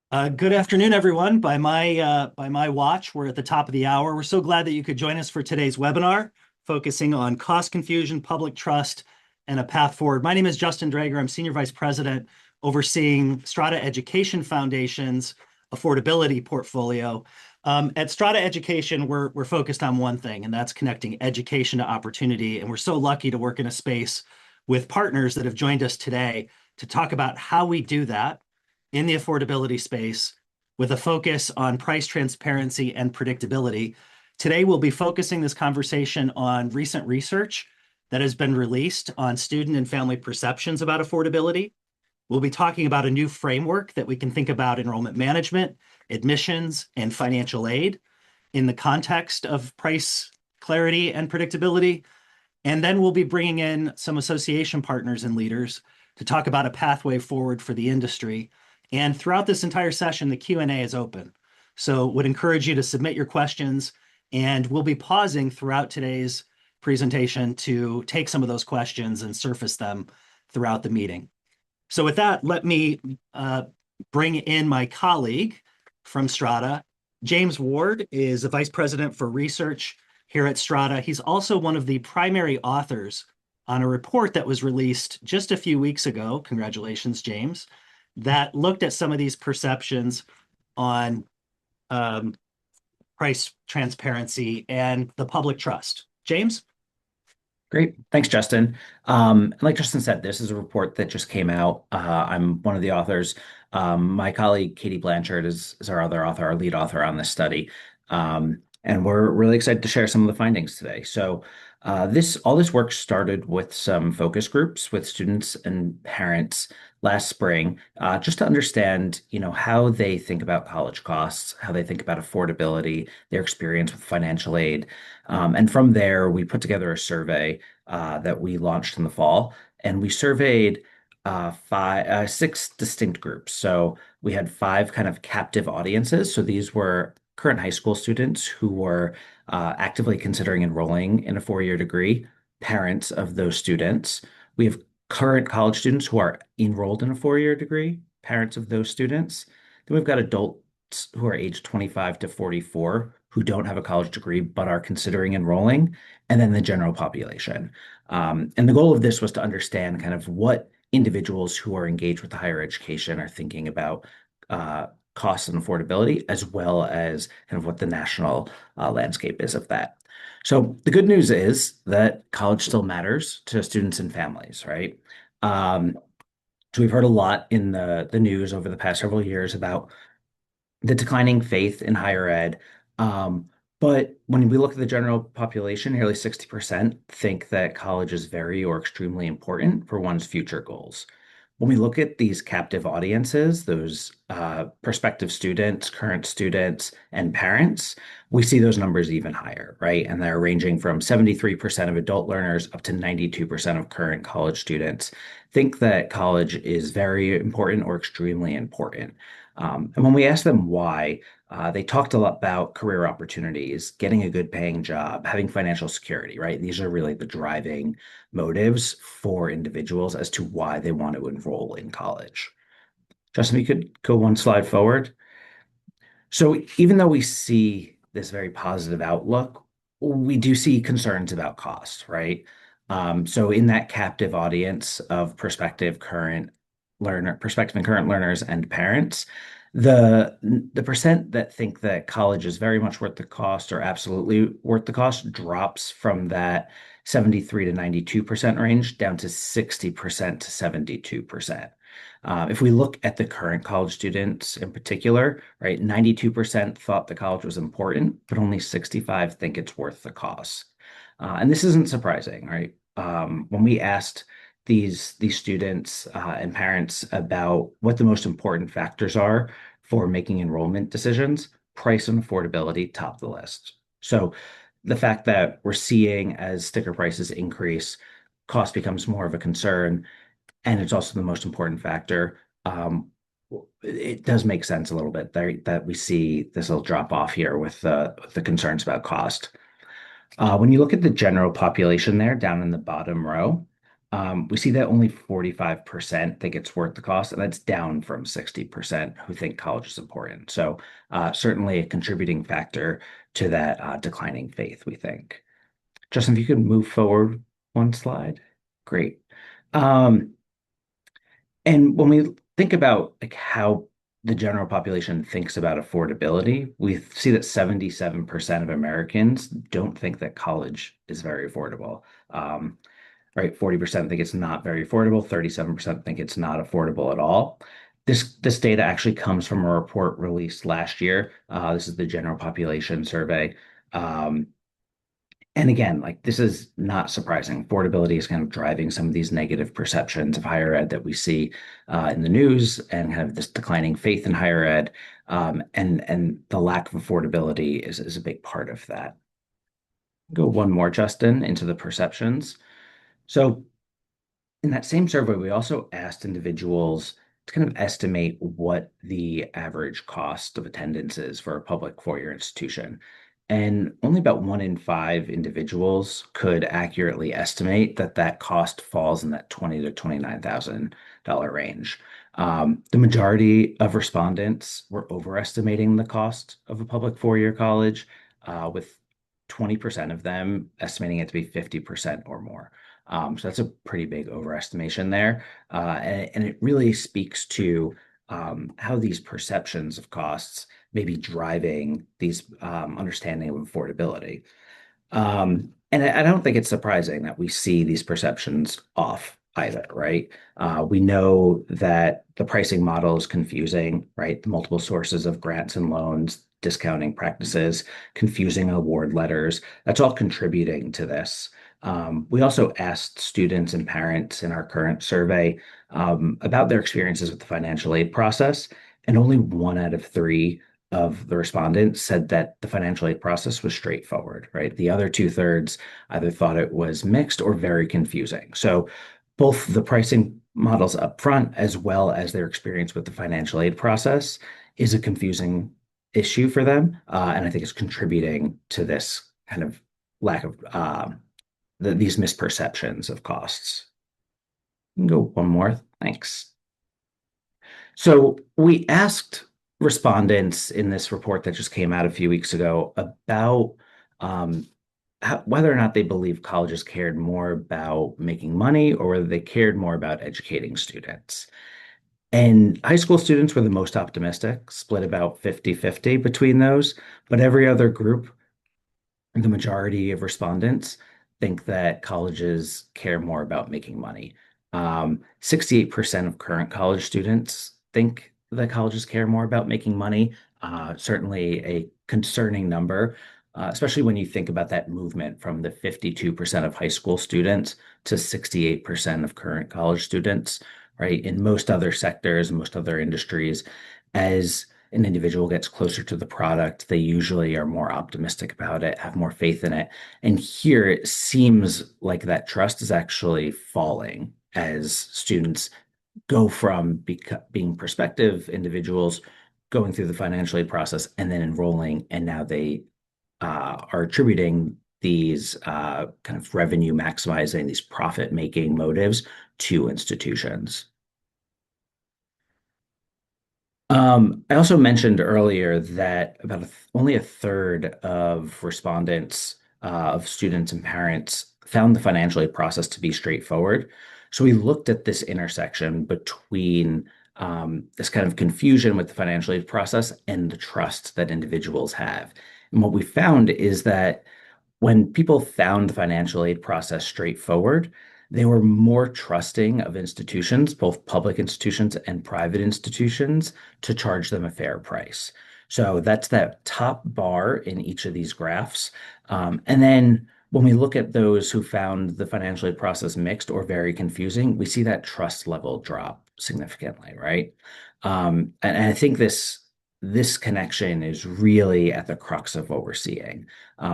Good afternoon, everyone. By my watch, we're at the top of the hour. We're so glad that you could join us for today's webinar, focusing on cost confusion, public trust, and a path forward. My name is Justin Drager. I'm Senior Vice President overseeing Strada Education Foundation's affordability portfolio. At Strada Education, we're focused on one thing, and that's connecting education to opportunity. And we're so lucky to work in a space with partners that have joined us today to talk about how we do that in the affordability space with a focus on price transparency and predictability. Today, we'll be focusing this conversation on recent research that has been released on student and family perceptions about affordability. We'll be talking about a new framework that we can think about enrollment management, admissions, and financial aid in the context of price clarity and predictability. And then we'll be bringing in some association partners and leaders to talk about a pathway forward for the industry. And throughout this entire session, the Q&A is open. So would encourage you to submit your questions, and we'll be pausing throughout today's presentation to take some of those questions and surface them throughout the meeting. So with that, let me bring in my colleague from Strada. James Ward is the Vice President for Research here at Strada. He's also one of the primary authors on a report that was released just a few weeks ago. Congratulations, James, that looked at some of these perceptions on price transparency and the public trust. James? Great. Thanks, Justin. Like Justin said, this is a report that just came out. I'm one of the authors. My colleague, Katie Blanchard, is our other author, our lead author on this study. And we're really excited to share some of the findings today. So all this work started with some focus groups with students and parents last spring, just to understand, how they think about college costs, how they think about affordability, their experience with financial aid. And from there, we put together a survey that we launched in the fall, and we surveyed six distinct groups. So we had five kind of captive audiences. So these were current high school students who were actively considering enrolling in a four-year degree, parents of those students. We have current college students who are enrolled in a four-year degree, parents of those students. Then we've got adults who are aged 25 to 44 who don't have a college degree but are considering enrolling, and then the general population. And the goal of this was to understand kind of what individuals who are engaged with higher education are thinking about costs and affordability, as well as kind of what the national landscape is of that. So the good news is that college still matters to students and families, right? So we've heard a lot in the news over the past several years about the declining faith in higher ed. But when we look at the general population, nearly 60% think that college is very or extremely important for one's future goals. When we look at these captive audiences, those prospective students, current students, and parents, we see those numbers even higher, right? And they're ranging from 73% of adult learners up to 92% of current college students think that college is very important or extremely important. And when we ask them why, they talked a lot about career opportunities, getting a good paying job, having financial security, right? These are really the driving motives for individuals as to why they want to enroll in college. Justin, you could go one slide forward. So even though we see this very positive outlook, we do see concerns about cost, right? So in that captive audience of prospective and current learners and parents, the percent that think that college is very much worth the cost or absolutely worth the cost drops from that 73 to 92% range down to 60% to 72%. If we look at the current college students in particular, right, 92% thought the college was important, but only 65 think it's worth the cost. And this isn't surprising, right? When we asked these students and parents about what the most important factors are for making enrollment decisions, price and affordability top the list. So the fact that we're seeing as sticker prices increase, cost becomes more of a concern, and it's also the most important factor. It does make sense a little bit that we see this little drop off here with the concerns about cost. When you look at the general population there down in the bottom row, We see that only 45% think it's worth the cost, and that's down from 60% who think college is important. So certainly a contributing factor to that declining faith, we think. Justin, if you could move forward one slide. Great. Um, and when we think about like how the general population thinks about affordability, we see that 77% of Americans don't think that college is very affordable. Right, 40% think it's not very affordable, 37% think it's not affordable at all. This data actually comes from a report released last year. This is the general population survey. Um, and again, like this is not surprising. Affordability is kind of driving some of these negative perceptions of higher ed that we see in the news, and kind of this declining faith in higher ed. And the lack of affordability is a big part of that. Go one more, Justin, into the perceptions. So in that same survey, we also asked individuals to kind of estimate what the average cost of attendance is for a public four-year institution. And only about 1 in 5 individuals could accurately estimate that that cost falls in that $20,000 to $29,000 range. The majority of respondents were overestimating the cost of a public four-year college, with 20% of them estimating it to be 50% or more. So that's a pretty big overestimation there. And it really speaks to how these perceptions of costs may be driving these understanding of affordability. And I don't think it's surprising that we see these perceptions off either, right? We know that the pricing model is confusing, right? The multiple sources of grants and loans, discounting practices, confusing award letters, that's all contributing to this. We also asked students and parents in our current survey about their experiences with the financial aid process, and only 1 out of 3 of the respondents said that the financial aid process was straightforward, right? The other 2/3 either thought it was mixed or very confusing. So both the pricing models up front as well as their experience with the financial aid process is a confusing issue for them. And I think it's contributing to this kind of lack of these misperceptions of costs. You can go one more. Thanks. So we asked respondents in this report that just came out a few weeks ago about um, whether or not they believe colleges cared more about making money or whether they cared more about educating students. And high school students were the most optimistic, split about 50-50 between those, but every other group, the majority of respondents think that colleges care more about making money. 68% of current college students think that colleges care more about making money. Certainly a concerning number, especially when you think about that movement from the 52% of high school students to 68% of current college students, right? In most other sectors, most other industries, as an individual gets closer to the product, they usually are more optimistic about it, have more faith in it. And here it seems like that trust is actually falling as students go from being prospective individuals going through the financial aid process and then enrolling, and now they are attributing these kind of revenue maximizing, these profit making motives to institutions. I also mentioned earlier that about only 1/3 of respondents, of students and parents, found the financial aid process to be straightforward. So we looked at this intersection between this kind of confusion with the financial aid process and the trust that individuals have. And what we found is that when people found the financial aid process straightforward, they were more trusting of institutions, both public institutions and private institutions, to charge them a fair price. So that's that top bar in each of these graphs. And then when we look at those who found the financial aid process mixed or very confusing, we see that trust level drop significantly, right? And I think this connection is really at the crux of what we're seeing.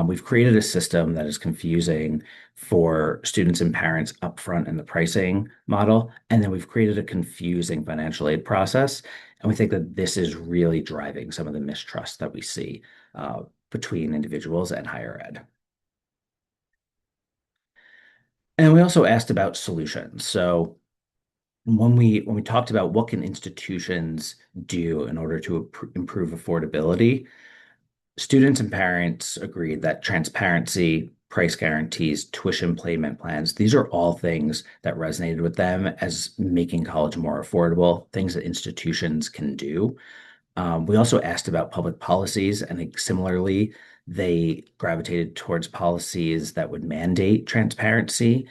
We've created a system that is confusing for students and parents upfront in the pricing model, and then we've created a confusing financial aid process. And we think that this is really driving some of the mistrust that we see between individuals and higher ed. And we also asked about solutions. So when we talked about what can institutions do in order to improve affordability, students and parents agreed that transparency, price guarantees, tuition payment plans, these are all things that resonated with them as making college more affordable, things that institutions can do. We also asked about public policies, and I think similarly, they gravitated towards policies that would mandate transparency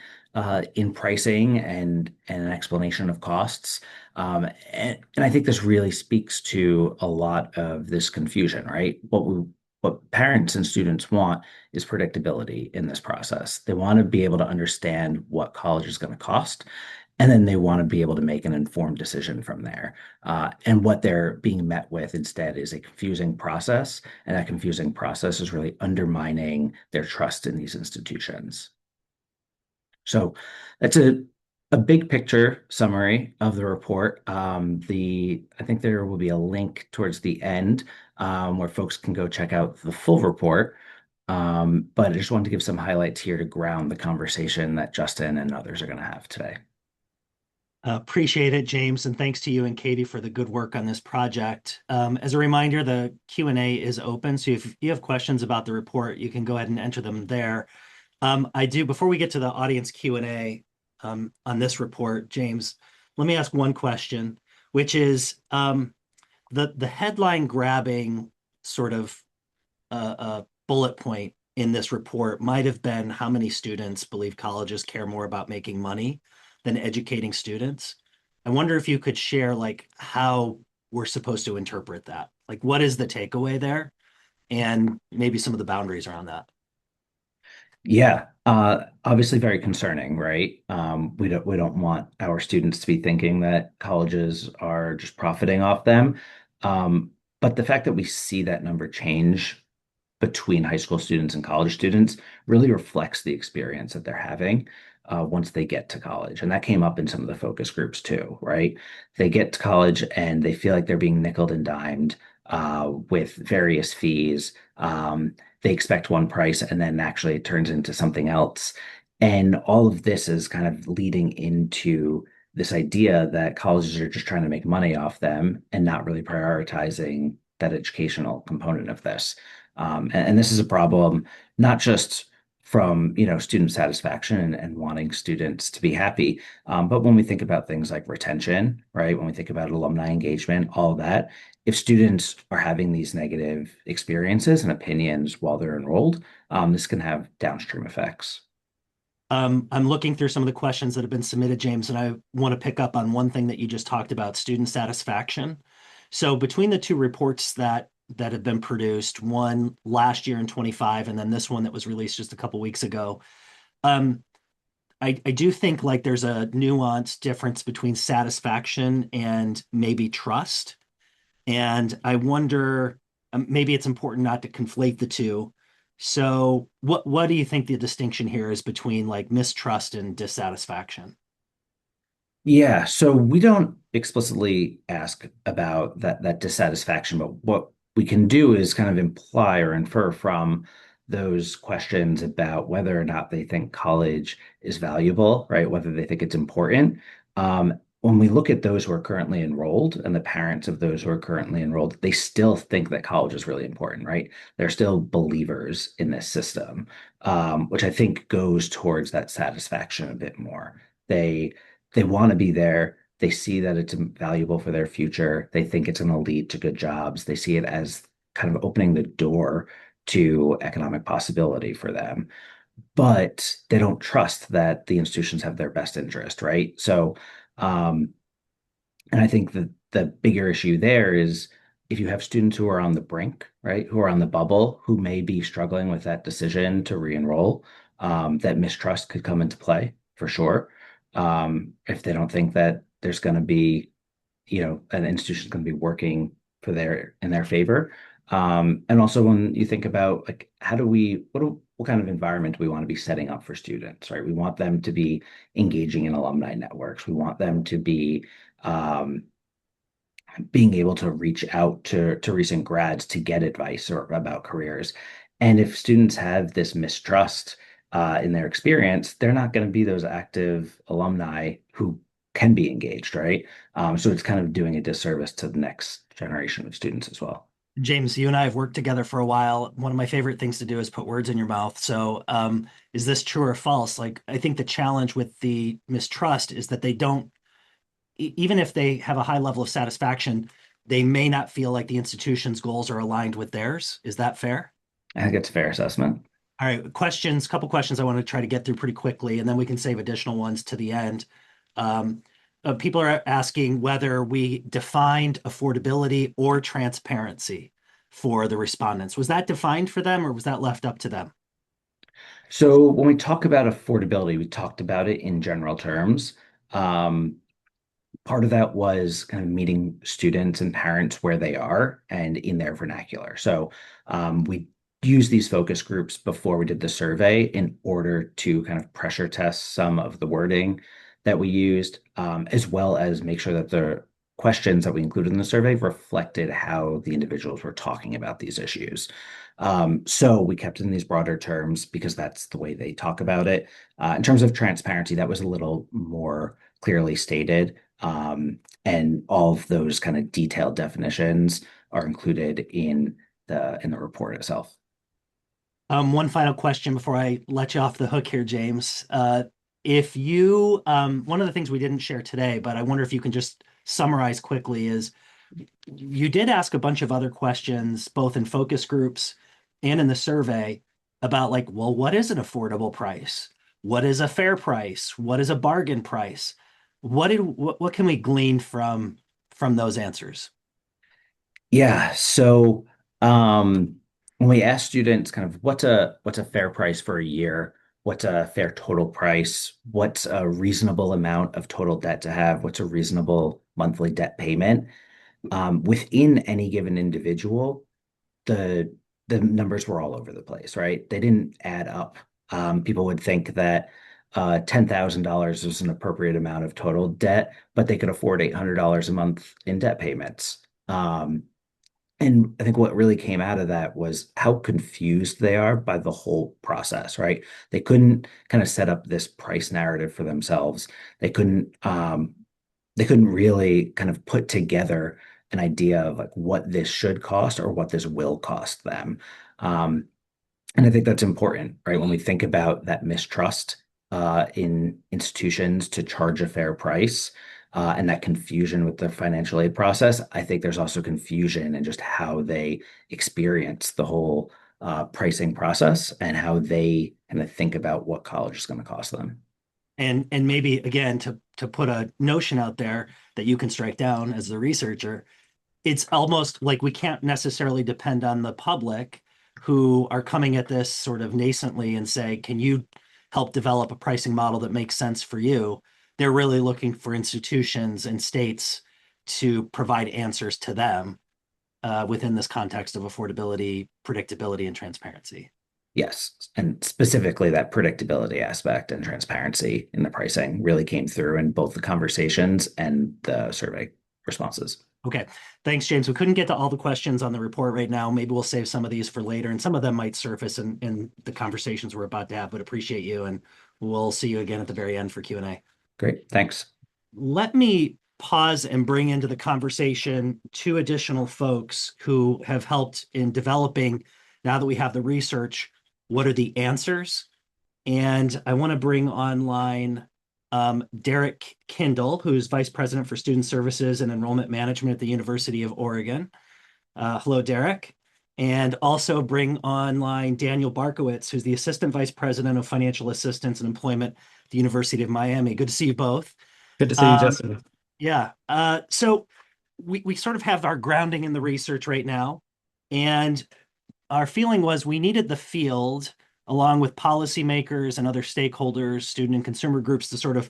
in pricing and an explanation of costs. And I think this really speaks to a lot of this confusion, right? What parents and students want is predictability in this process. They want to be able to understand what college is going to cost, and then they want to be able to make an informed decision from there. And what they're being met with instead is a confusing process. And that confusing process is really undermining their trust in these institutions. So that's a big picture summary of the report. I think there will be a link towards the end where folks can go check out the full report. But I just wanted to give some highlights here to ground the conversation that Justin and others are going to have today. Appreciate it, James, and thanks to you and Katie for the good work on this project. As a reminder, the Q&A is open, so if you have questions about the report, you can go ahead and enter them there. Before we get to the audience Q&A on this report, James, let me ask one question, which is the headline grabbing sort of bullet point in this report might have been how many students believe colleges care more about making money than educating students. I wonder if you could share like how we're supposed to interpret that. Like what is the takeaway there? And maybe some of the boundaries around that. Yeah, obviously very concerning, right? We don't want our students to be thinking that colleges are just profiting off them. But the fact that we see that number change between high school students and college students really reflects the experience that they're having once they get to college. And that came up in some of the focus groups too, right? They get to college and they feel like they're being nickeled and dimed with various fees. They expect one price and then actually it turns into something else. And all of this is kind of leading into this idea that colleges are just trying to make money off them and not really prioritizing that educational component of this. And this is a problem not just from student satisfaction and wanting students to be happy, but when we think about things like retention, right? When we think about alumni engagement, all of that, if students are having these negative experiences and opinions while they're enrolled, this can have downstream effects. I'm looking through some of the questions that have been submitted, James, and I want to pick up on one thing that you just talked about, student satisfaction. So between the two reports that have been produced, one last year in 25, and then this one that was released just a couple weeks ago, um, I do think like there's a nuanced difference between satisfaction and maybe trust. And I wonder, maybe it's important not to conflate the two. So what do you think the distinction here is between like mistrust and dissatisfaction? Yeah, so we don't explicitly ask about that dissatisfaction, but what we can do is kind of imply or infer from those questions about whether or not they think college is valuable, right? Whether they think it's important. When we look at those who are currently enrolled and the parents of those who are currently enrolled, they still think that college is really important, right? They're still believers in this system, which I think goes towards that satisfaction a bit more. They want to be there. They see that it's valuable for their future. They think it's going to lead to good jobs. They see it as kind of opening the door to economic possibility for them. But they don't trust that the institutions have their best interest, right? So, um, and I think that the bigger issue there is if you have students who are on the brink, right, who are on the bubble, who may be struggling with that decision to re-enroll, that mistrust could come into play for sure. If they don't think that there's going to be, an institution's going to be working in their favor. And also when you think about like, what kind of environment do we want to be setting up for students, right? We want them to be engaging in alumni networks. We want them to be um, being able to reach out to recent grads to get advice or about careers. And if students have this mistrust, in their experience, they're not going to be those active alumni who can be engaged, right? So it's kind of doing a disservice to the next generation of students as well. James, you and I have worked together for a while. One of my favorite things to do is put words in your mouth. So, is this true or false? Like, I think the challenge with the mistrust is that they don't, even if they have a high level of satisfaction, they may not feel like the institution's goals are aligned with theirs. Is that fair? I think it's a fair assessment. All right, questions, couple questions I want to try to get through pretty quickly, and then we can save additional ones to the end. Um, People are asking whether we defined affordability or transparency for the respondents. Was that defined for them or was that left up to them? So when we talk about affordability, we talked about it in general terms. Um, Part of that was kind of meeting students and parents where they are and in their vernacular. So we used these focus groups before we did the survey in order to kind of pressure test some of the wording that we used, as well as make sure that the questions that we included in the survey reflected how the individuals were talking about these issues. So we kept it in these broader terms because that's the way they talk about it. In terms of transparency, that was a little more clearly stated. And all of those kind of detailed definitions are included in the report itself. One final question before I let you off the hook here, James. One of the things we didn't share today, but I wonder if you can just summarize quickly is you did ask a bunch of other questions, both in focus groups and in the survey about like, well, what is an affordable price? What is a fair price? What is a bargain price? What can we glean from those answers? Yeah. So when we ask students kind of what's a fair price for a year, what's a fair total price, what's a reasonable amount of total debt to have, what's a reasonable monthly debt payment, within any given individual, the the numbers were all over the place, right? They didn't add up. People would think that $10,000 was an appropriate amount of total debt, but they could afford $800 a month in debt payments. And I think what really came out of that was how confused they are by the whole process, right? They couldn't kind of set up this price narrative for themselves. They couldn't they couldn't really kind of put together an idea of like what this should cost or what this will cost them. Um, and I think that's important, right? When we think about that mistrust in institutions to charge a fair price and that confusion with the financial aid process, I think there's also confusion in just how they experience the whole pricing process and how they kind of think about what college is going to cost them. And maybe again to put a notion out there that you can strike down as a researcher, it's almost like we can't necessarily depend on the public who are coming at this sort of nascently and say, can you help develop a pricing model that makes sense for you? They're really looking for institutions and states to provide answers to them within this context of affordability, predictability, and transparency. Yes, and specifically that predictability aspect and transparency in the pricing really came through in both the conversations and the survey responses. Okay. Thanks, James. We couldn't get to all the questions on the report right now. Maybe we'll save some of these for later, and some of them might surface in the conversations we're about to have, but appreciate you, and we'll see you again at the very end for Q&A. Great, thanks. Let me pause and bring into the conversation two additional folks who have helped in developing, now that we have the research, what are the answers? And I want to bring online Derek Kindle, who's Vice President for Student Services and Enrollment Management at the University of Oregon. Hello, Derek. And also bring online Daniel Barkowitz, who's the Assistant Vice President of Financial Assistance and Employment at the University of Miami. Good to see you both. Good to see you, Um, Justin. yeah. So we sort of have our grounding in the research right now. And our feeling was we needed the field along with policymakers and other stakeholders, student and consumer groups to sort of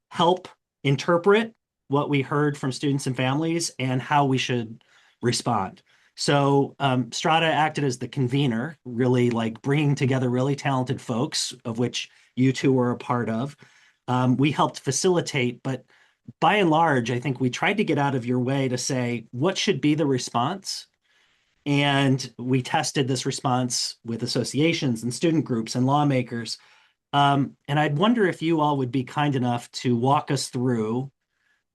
help interpret what we heard from students and families and how we should respond. So Strada acted as the convener, really like bringing together really talented folks, of which you two were a part of. We helped facilitate, but by and large, I think we tried to get out of your way to say what should be the response, and we tested this response with associations and student groups and lawmakers. And I'd wonder if you all would be kind enough to walk us through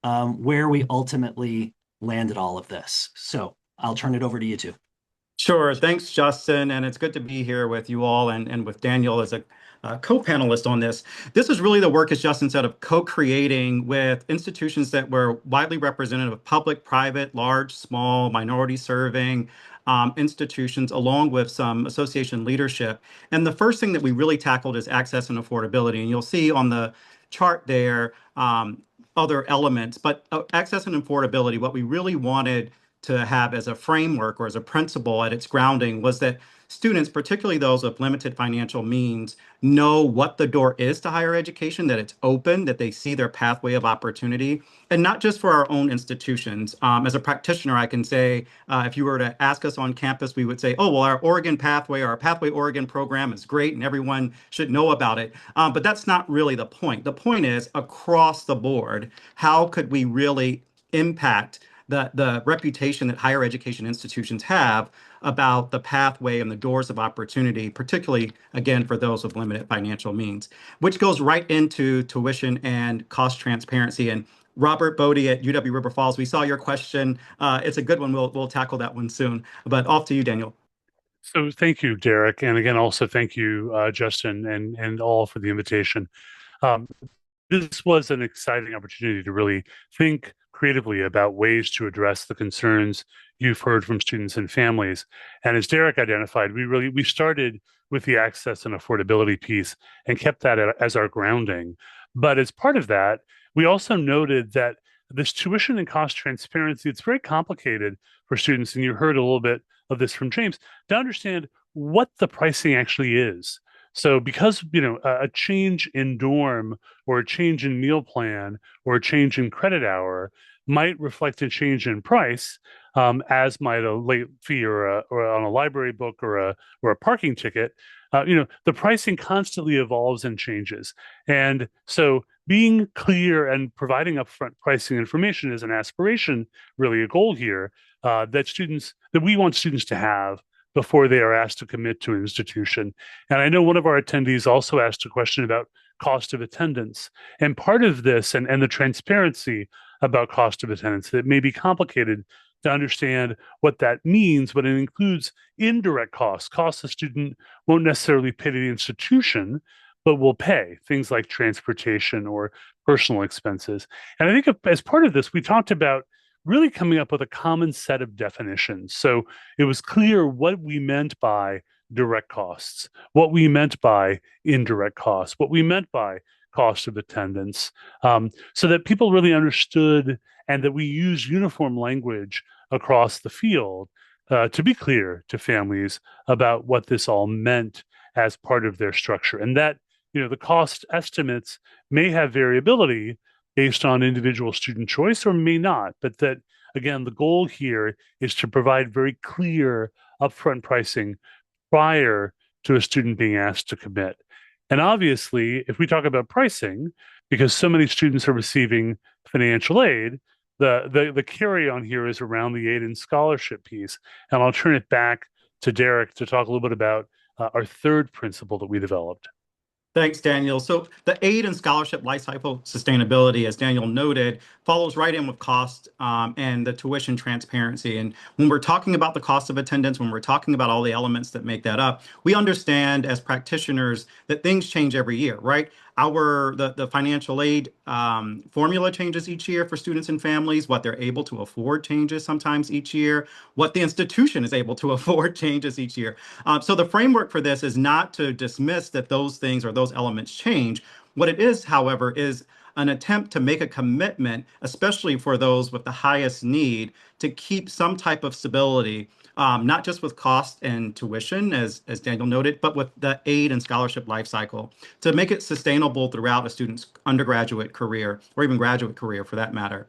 where we ultimately landed all of this. So I'll turn it over to you two. Sure. Thanks, Justin. And it's good to be here with you all and with Daniel as a co-panelist on this. This is really the work, as Justin said, of co-creating with institutions that were widely representative of public, private, large, small, minority serving institutions, along with some association leadership. And the first thing that we really tackled is access and affordability. And you'll see on the chart there other elements, but access and affordability, what we really wanted to have as a framework or as a principle at its grounding was that students, particularly those with limited financial means, know what the door is to higher education, that it's open, that they see their pathway of opportunity, and not just for our own institutions. As a practitioner, I can say, if you were to ask us on campus, we would say, oh, well, our Oregon Pathway, our Pathway Oregon program is great and everyone should know about it. But that's not really the point. The point is, across the board, how could we really impact the reputation that higher education institutions have about the pathway and the doors of opportunity, particularly, again, for those with limited financial means, which goes right into tuition and cost transparency. And Robert Bodie at UW River Falls, we saw your question. It's a good one. We'll tackle that one soon. But off to you, Daniel. So thank you, Derek. And again, also thank you, Justin, and all for the invitation. Um, this was an exciting opportunity to really think creatively about ways to address the concerns you've heard from students and families. And as Derek identified, we started with the access and affordability piece and kept that as our grounding. But as part of that, we also noted that this tuition and cost transparency, it's very complicated for students, and you heard a little bit of this from James, to understand what the pricing actually is. So because, a change in dorm or a change in meal plan or a change in credit hour might reflect a change in price, as might a late fee or on a library book or a parking ticket. The pricing constantly evolves and changes. And so being clear and providing upfront pricing information is an aspiration, really a goal here, that we want students to have before they are asked to commit to an institution. And I know one of our attendees also asked a question about cost of attendance. And part of this and the transparency about cost of attendance, that may be complicated to understand what that means, but it includes indirect costs the student won't necessarily pay to the institution, but will pay, things like transportation or personal expenses. And I think as part of this, we talked about really coming up with a common set of definitions. So it was clear what we meant by direct costs, what we meant by indirect costs, what we meant by cost of attendance, so that people really understood and that we use uniform language across the field to be clear to families about what this all meant as part of their structure. And that, the cost estimates may have variability based on individual student choice or may not, but that, again, the goal here is to provide very clear upfront pricing prior to a student being asked to commit. And obviously, if we talk about pricing, because so many students are receiving financial aid, the carry on here is around the aid and scholarship piece. And I'll turn it back to Derek to talk a little bit about our third principle that we developed. Thanks, Daniel. So the aid and scholarship lifecycle sustainability, as Daniel noted, follows right in with cost and the tuition transparency. And when we're talking about the cost of attendance, when we're talking about all the elements that make that up, we understand as practitioners that things change every year, right? The financial aid formula changes each year for students and families. What they're able to afford changes sometimes each year. What the institution is able to afford changes each year. So the framework for this is not to dismiss that those things or those elements change. What it is, however, is an attempt to make a commitment, especially for those with the highest need, to keep some type of stability, not just with cost and tuition, as Daniel noted, but with the aid and scholarship life cycle, to make it sustainable throughout a student's undergraduate career, or even graduate career for that matter.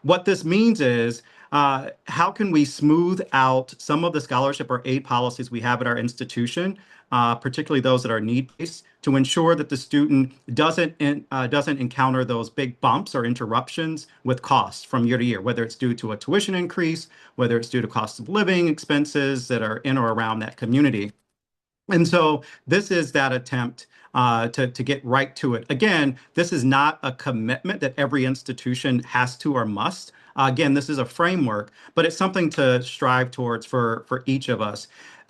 What this means is, how can we smooth out some of the scholarship or aid policies we have at our institution, particularly those that are need-based, to ensure that the student doesn't encounter those big bumps or interruptions with costs from year to year, whether it's due to a tuition increase, whether it's due to cost of living expenses that are in or around that community. And so this is that attempt to get right to it. Again, this is not a commitment that every institution has to or must. Again, this is a framework, but it's something to strive towards for each of us.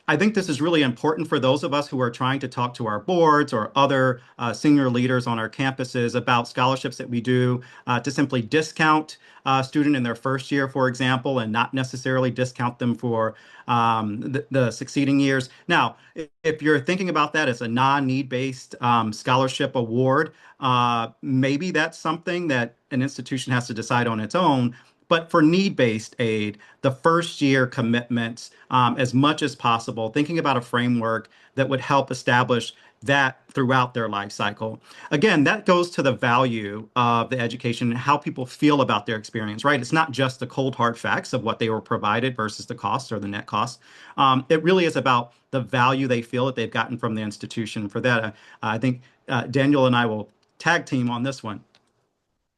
I think this is really important for those of us who are trying to talk to our boards or other senior leaders on our campuses about scholarships that we do to simply discount a student in their first year, for example, and not necessarily discount them for the succeeding years. Now, if you're thinking about that as a non-need-based scholarship award, maybe that's something that an institution has to decide on its own. But for need-based aid, the first year commitments, as much as possible, thinking about a framework that would help establish that throughout their life cycle. Again, that goes to the value of the education and how people feel about their experience, right? It's not just the cold hard facts of what they were provided versus the cost or the net cost. It really is about the value they feel that they've gotten from the institution. For that, I think Daniel and I will tag team on this one.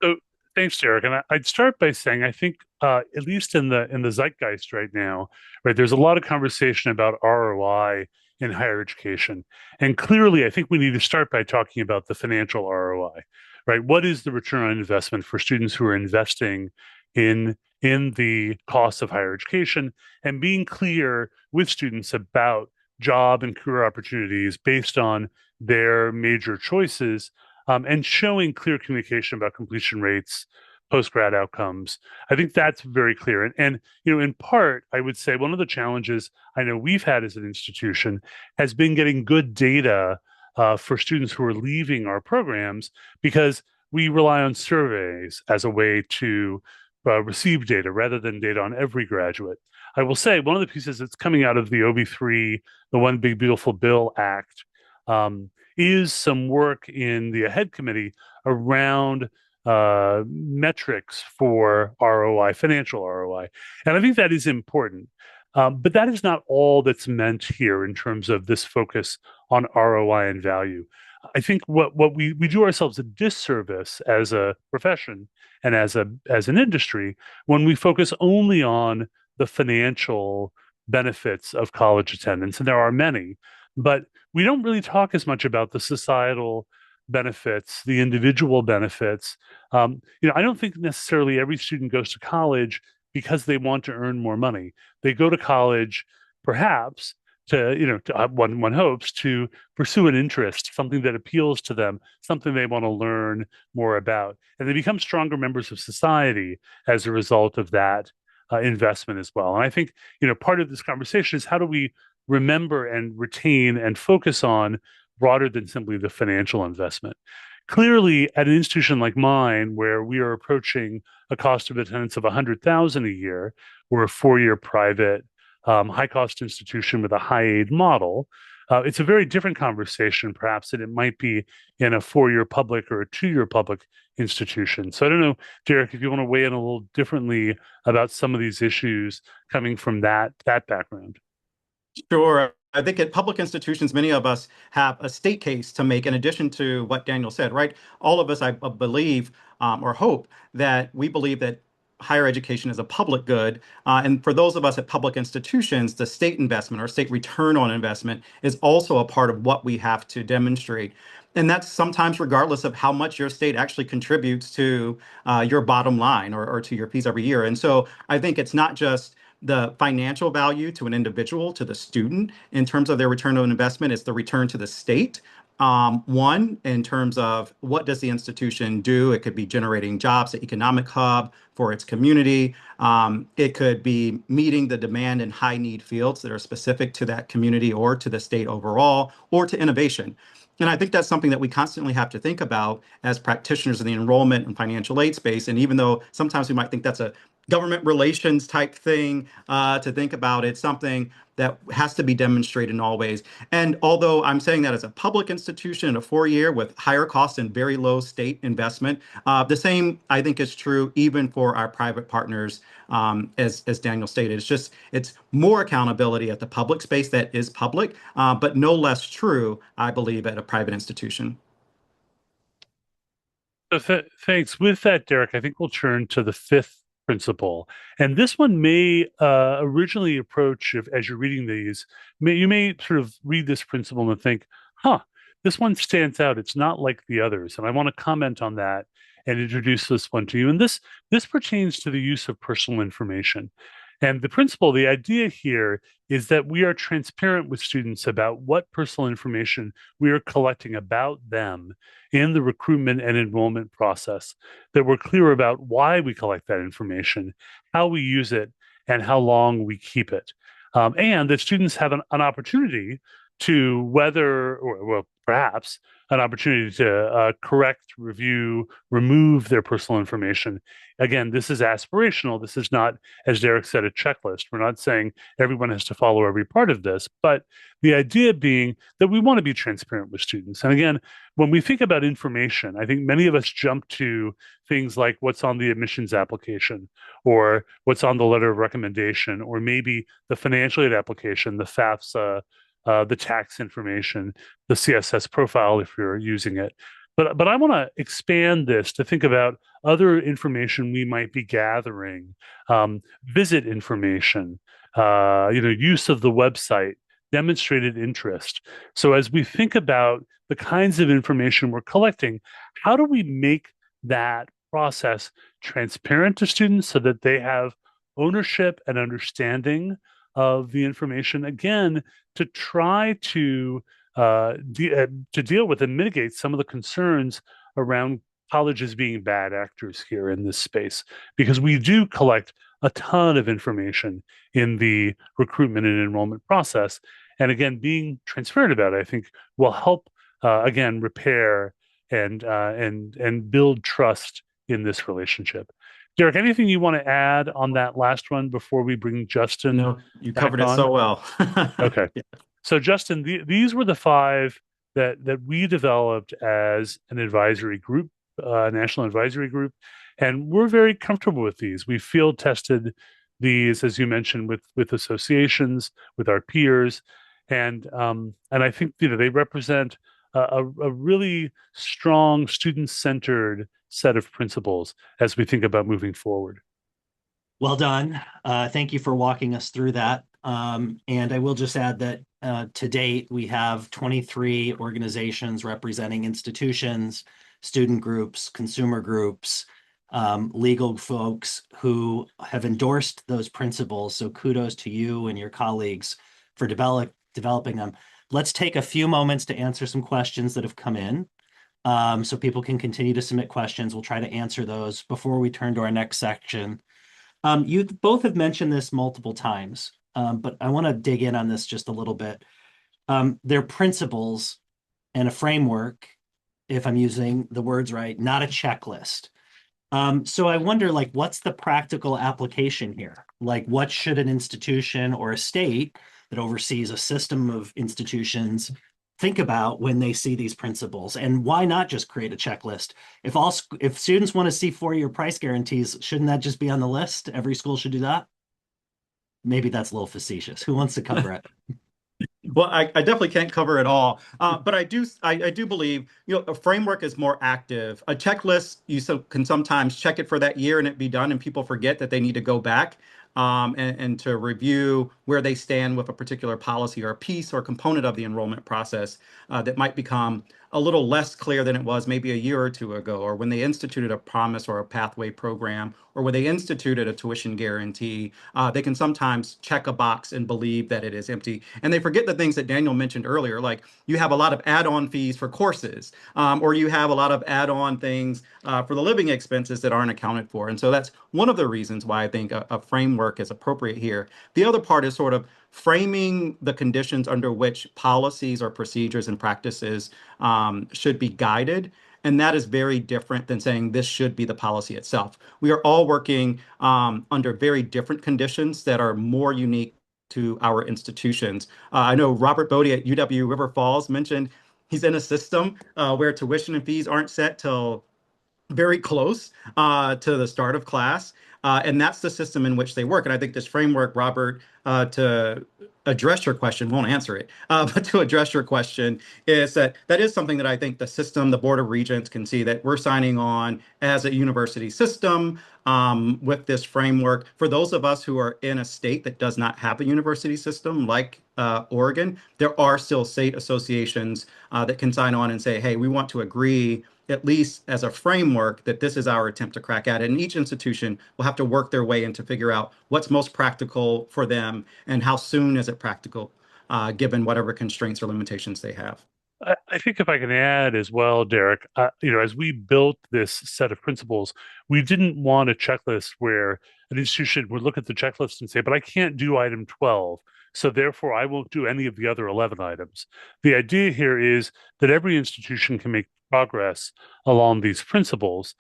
So thanks, Derek. And I'd start by saying I think at least in the zeitgeist right now, right, there's a lot of conversation about ROI in higher education. And clearly, I think we need to start by talking about the financial ROI, right? What is the return on investment for students who are investing in the cost of higher education, and being clear with students about job and career opportunities based on their major choices, and showing clear communication about completion rates, post-grad outcomes. I think that's very clear. And in part, I would say one of the challenges I know we've had as an institution has been getting good data for students who are leaving our programs, because we rely on surveys as a way to receive data rather than data on every graduate. I will say one of the pieces that's coming out of the OB3, the One Big Beautiful Bill Act, is some work in the AHEAD committee around metrics for ROI, financial ROI. And I think that is important. But that is not all that's meant here in terms of this focus on ROI and value. I think what we do ourselves a disservice as a profession and as an industry when we focus only on the financial benefits of college attendance, and there are many, but we don't really talk as much about the societal benefits, the individual benefits. I don't think necessarily every student goes to college because they want to earn more money. They go to college perhaps one hopes to pursue an interest, something that appeals to them, something they want to learn more about. And they become stronger members of society as a result of that investment as well. And I think, part of this conversation is how do we remember and retain and focus on broader than simply the financial investment. Clearly, at an institution like mine, where we are approaching a cost of attendance of $100,000 a year, we're a 4-year private, high-cost institution with a high-aid model. It's a very different conversation, perhaps, than it might be in a 4-year public or a 2-year public institution. So I don't know, Derek, if you want to weigh in a little differently about some of these issues coming from that background. Sure. I think at public institutions, many of us have a state case to make in addition to what Daniel said, right? All of us, I believe, or hope that we believe that higher education is a public good. And for those of us at public institutions, the state investment or state return on investment is also a part of what we have to demonstrate. And that's sometimes regardless of how much your state actually contributes to your bottom line or to your fees every year. And so I think it's not just the financial value to an individual, to the student, in terms of their return on investment, it's the return to the state. One, in terms of what does the institution do? It could be generating jobs, the economic hub for its community. It could be meeting the demand in high need fields that are specific to that community or to the state overall, or to innovation. And I think that's something that we constantly have to think about as practitioners in the enrollment and financial aid space. And even though sometimes we might think that's a government relations type thing to think about, it's something that has to be demonstrated in all ways. And although I'm saying that as a public institution in a 4-year with higher costs and very low state investment, the same I think is true even for our private partners, as Daniel stated. It's more accountability at the public space that is public, but no less true, I believe, at a private institution. So thanks. With that, Derek, I think we'll turn to the fifth principle. And this one may originally approach, as you're reading these, you may sort of read this principle and think, this one stands out. It's not like the others. And I want to comment on that and introduce this one to you. And this pertains to the use of personal information. And the principle, the idea here is that we are transparent with students about what personal information we are collecting about them in the recruitment and enrollment process, that we're clear about why we collect that information, how we use it, and how long we keep it. And that students have an opportunity to whether, or well, perhaps an opportunity to correct, review, remove their personal information. Again, this is aspirational. This is not, as Derek said, a checklist. We're not saying everyone has to follow every part of this, but the idea being that we want to be transparent with students. And again, when we think about information, I think many of us jump to things like what's on the admissions application, or what's on the letter of recommendation, or maybe the financial aid application, the FAFSA, the tax information, the CSS profile if you're using it. But I want to expand this to think about other information we might be gathering, visit information, use of the website, demonstrated interest. So as we think about the kinds of information we're collecting, how do we make that process transparent to students so that they have ownership and understanding of the information? Again, to try to deal with and mitigate some of the concerns around colleges being bad actors here in this space, because we do collect a ton of information in the recruitment and enrollment process. And again, being transparent about it, I think, will help again repair and build trust in this relationship. Derek, anything you want to add on that last one before we bring Justin? No, you covered it on? so well. Okay. Yeah. So Justin, these were the five that we developed as an advisory group, national advisory group, and we're very comfortable with these. We field tested these, as you mentioned, with associations, with our peers, and I think they represent a really strong student-centered set of principles as we think about moving forward. Well done. Thank you for walking us through that. And I will just add that to date, we have 23 organizations representing institutions, student groups, consumer groups, legal folks who have endorsed those principles. So kudos to you and your colleagues for developing them. Let's take a few moments to answer some questions that have come in. So people can continue to submit questions. We'll try to answer those before we turn to our next section. You both have mentioned this multiple times, but I want to dig in on this just a little bit. They're principles and a framework, if I'm using the words right, not a checklist. So I wonder, like, what's the practical application here? Like, what should an institution or a state that oversees a system of institutions think about when they see these principles? And why not just create a checklist? If students want to see 4-year price guarantees, shouldn't that just be on the list? Every school should do that? Maybe that's a little facetious. Who wants to cover it? Well, I definitely can't cover it all, but I do believe a framework is more active. A checklist, can sometimes check it for that year and it be done, and people forget that they need to go back and to review where they stand with a particular policy or a piece or component of the enrollment process that might become a little less clear than it was maybe a year or two ago, or when they instituted a promise or a pathway program, or when they instituted a tuition guarantee. They can sometimes check a box and believe that it is empty. And they forget the things that Daniel mentioned earlier, like you have a lot of add-on fees for courses, or you have a lot of add-on things for the living expenses that aren't accounted for. And so that's one of the reasons why I think a framework is appropriate here. The other part is sort of framing the conditions under which policies or procedures and practices should be guided. And that is very different than saying this should be the policy itself. We are all working under very different conditions that are more unique to our institutions. I know Robert Bodie at UW River Falls mentioned he's in a system where tuition and fees aren't set till very close to the start of class. And that's the system in which they work. And I think this framework, Robert, to address your question, won't answer it, but to address your question is that is something that I think the system, the Board of Regents can see that we're signing on as a university system with this framework. For those of us who are in a state that does not have a university system like Oregon, there are still state associations that can sign on and say, hey, we want to agree at least as a framework, that this is our attempt to crack at it. And each institution will have to work their way in to figure out what's most practical for them and how soon is it practical, given whatever constraints or limitations they have. I think if I can add as well, Derek, as we built this set of principles, we didn't want a checklist where an institution would look at the checklist and say, but I can't do item 12, so therefore I won't do any of the other 11 items. The idea here is that every institution can make progress along these principles.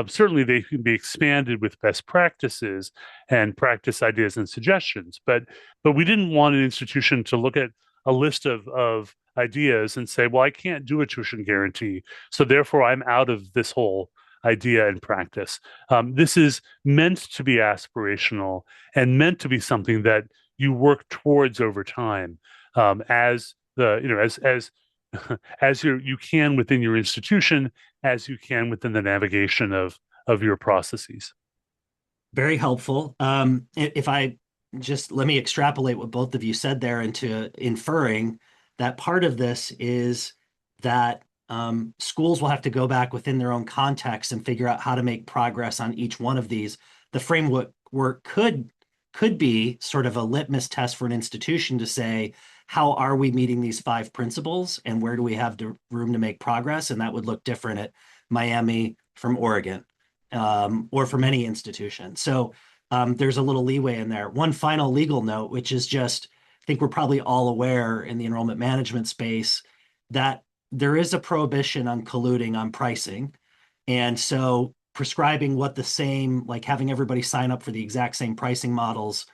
Certainly, they can be expanded with best practices and practice ideas and suggestions, but we didn't want an institution to look at a list of ideas and say, well, I can't do a tuition guarantee, so therefore I'm out of this whole idea and practice. This is meant to be aspirational and meant to be something that you work towards over time, as the as you can within your institution, as you can within the navigation of your processes. Very helpful. If I just let me extrapolate what both of you said there into inferring that part of this is that schools will have to go back within their own context and figure out how to make progress on each one of these. The framework could be sort of a litmus test for an institution to say, how are we meeting these 5 principles and where do we have room to make progress? And that would look different at Miami from Oregon, or from any institution. So there's a little leeway in there. One final legal note, which is just, I think we're probably all aware in the enrollment management space that there is a prohibition on colluding on pricing. And so prescribing what the same, like having everybody sign up for the exact same pricing models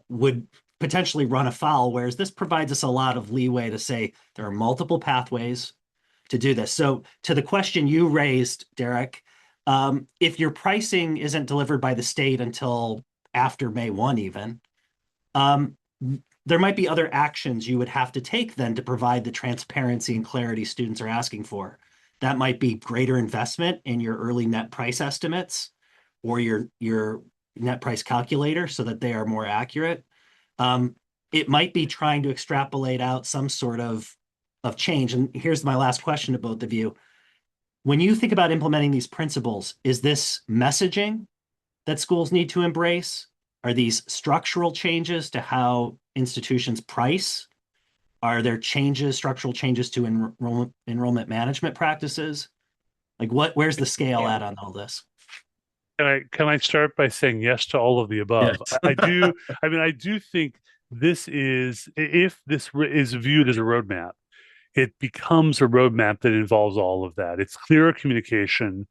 would potentially run afoul, whereas this provides us a lot of leeway to say there are multiple pathways to do this. So to the question you raised, Derek, if your pricing isn't delivered by the state until after May 1 even, there might be other actions you would have to take then to provide the transparency and clarity students are asking for. That might be greater investment in your early net price estimates or your net price calculator so that they are more accurate. It might be trying to extrapolate out some sort of change. And here's my last question to both of you. When you think about implementing these principles, is this messaging that schools need to embrace? Are these structural changes to how institutions price? Are there structural changes to enrollment management practices? Like where's the scale at on all this? Can I start by saying yes to all of the above? Yes. I do. I mean, I do think this is, if this is viewed as a roadmap, it becomes a roadmap that involves all of that. It's clearer communication,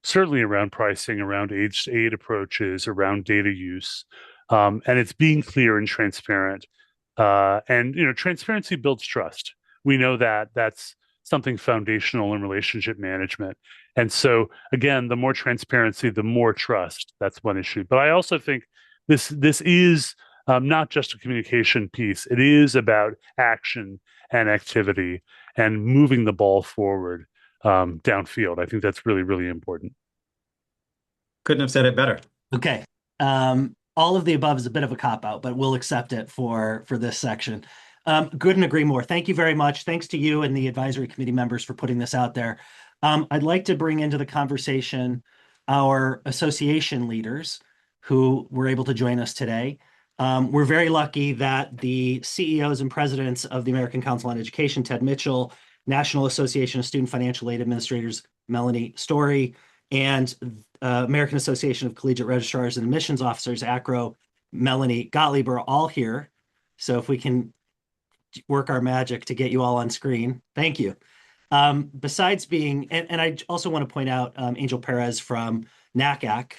certainly around pricing, around aid approaches, around data use, and it's being clear and transparent. And transparency builds trust. We know that that's something foundational in relationship management. And so, again, the more transparency, the more trust. That's one issue. But I also think this is not just a communication piece. It is about action and activity and moving the ball forward downfield. I think that's really, really important. Couldn't have said it better. Okay. All of the above is a bit of a cop-out, but we'll accept it for this section. Couldn't agree more. Thank you very much. Thanks to you and the advisory committee members for putting this out there. I'd like to bring into the conversation our association leaders who were able to join us today. We're very lucky that the CEOs and presidents of the American Council on Education, Ted Mitchell, National Association of Student Financial Aid Administrators, Melanie Story, and American Association of Collegiate Registrars and Admissions Officers, AACRAO, Melanie Gottlieb, are all here. So if we can work our magic to get you all on screen, thank you. Besides being, and I also want to point out Angel Perez from NACAC,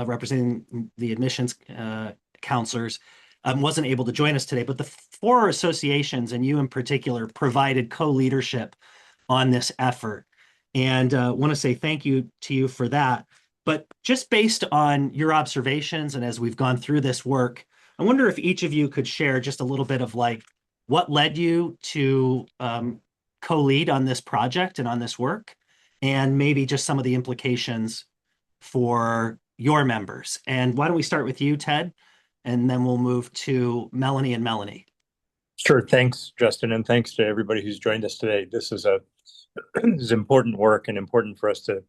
representing the admissions counselors, wasn't able to join us today, but the 4 associations, and you in particular, provided co-leadership on this effort. and want to say thank you to you for that. But just based on your observations and as we've gone through this work, I wonder if each of you could share just a little bit of like what led you to co-lead on this project and on this work, and maybe just some of the implications for your members. And why don't we start with you, Ted, and then we'll move to Melanie and Melanie. Sure. Thanks, Justin, and thanks to everybody who's joined us today. This is important work and important for us to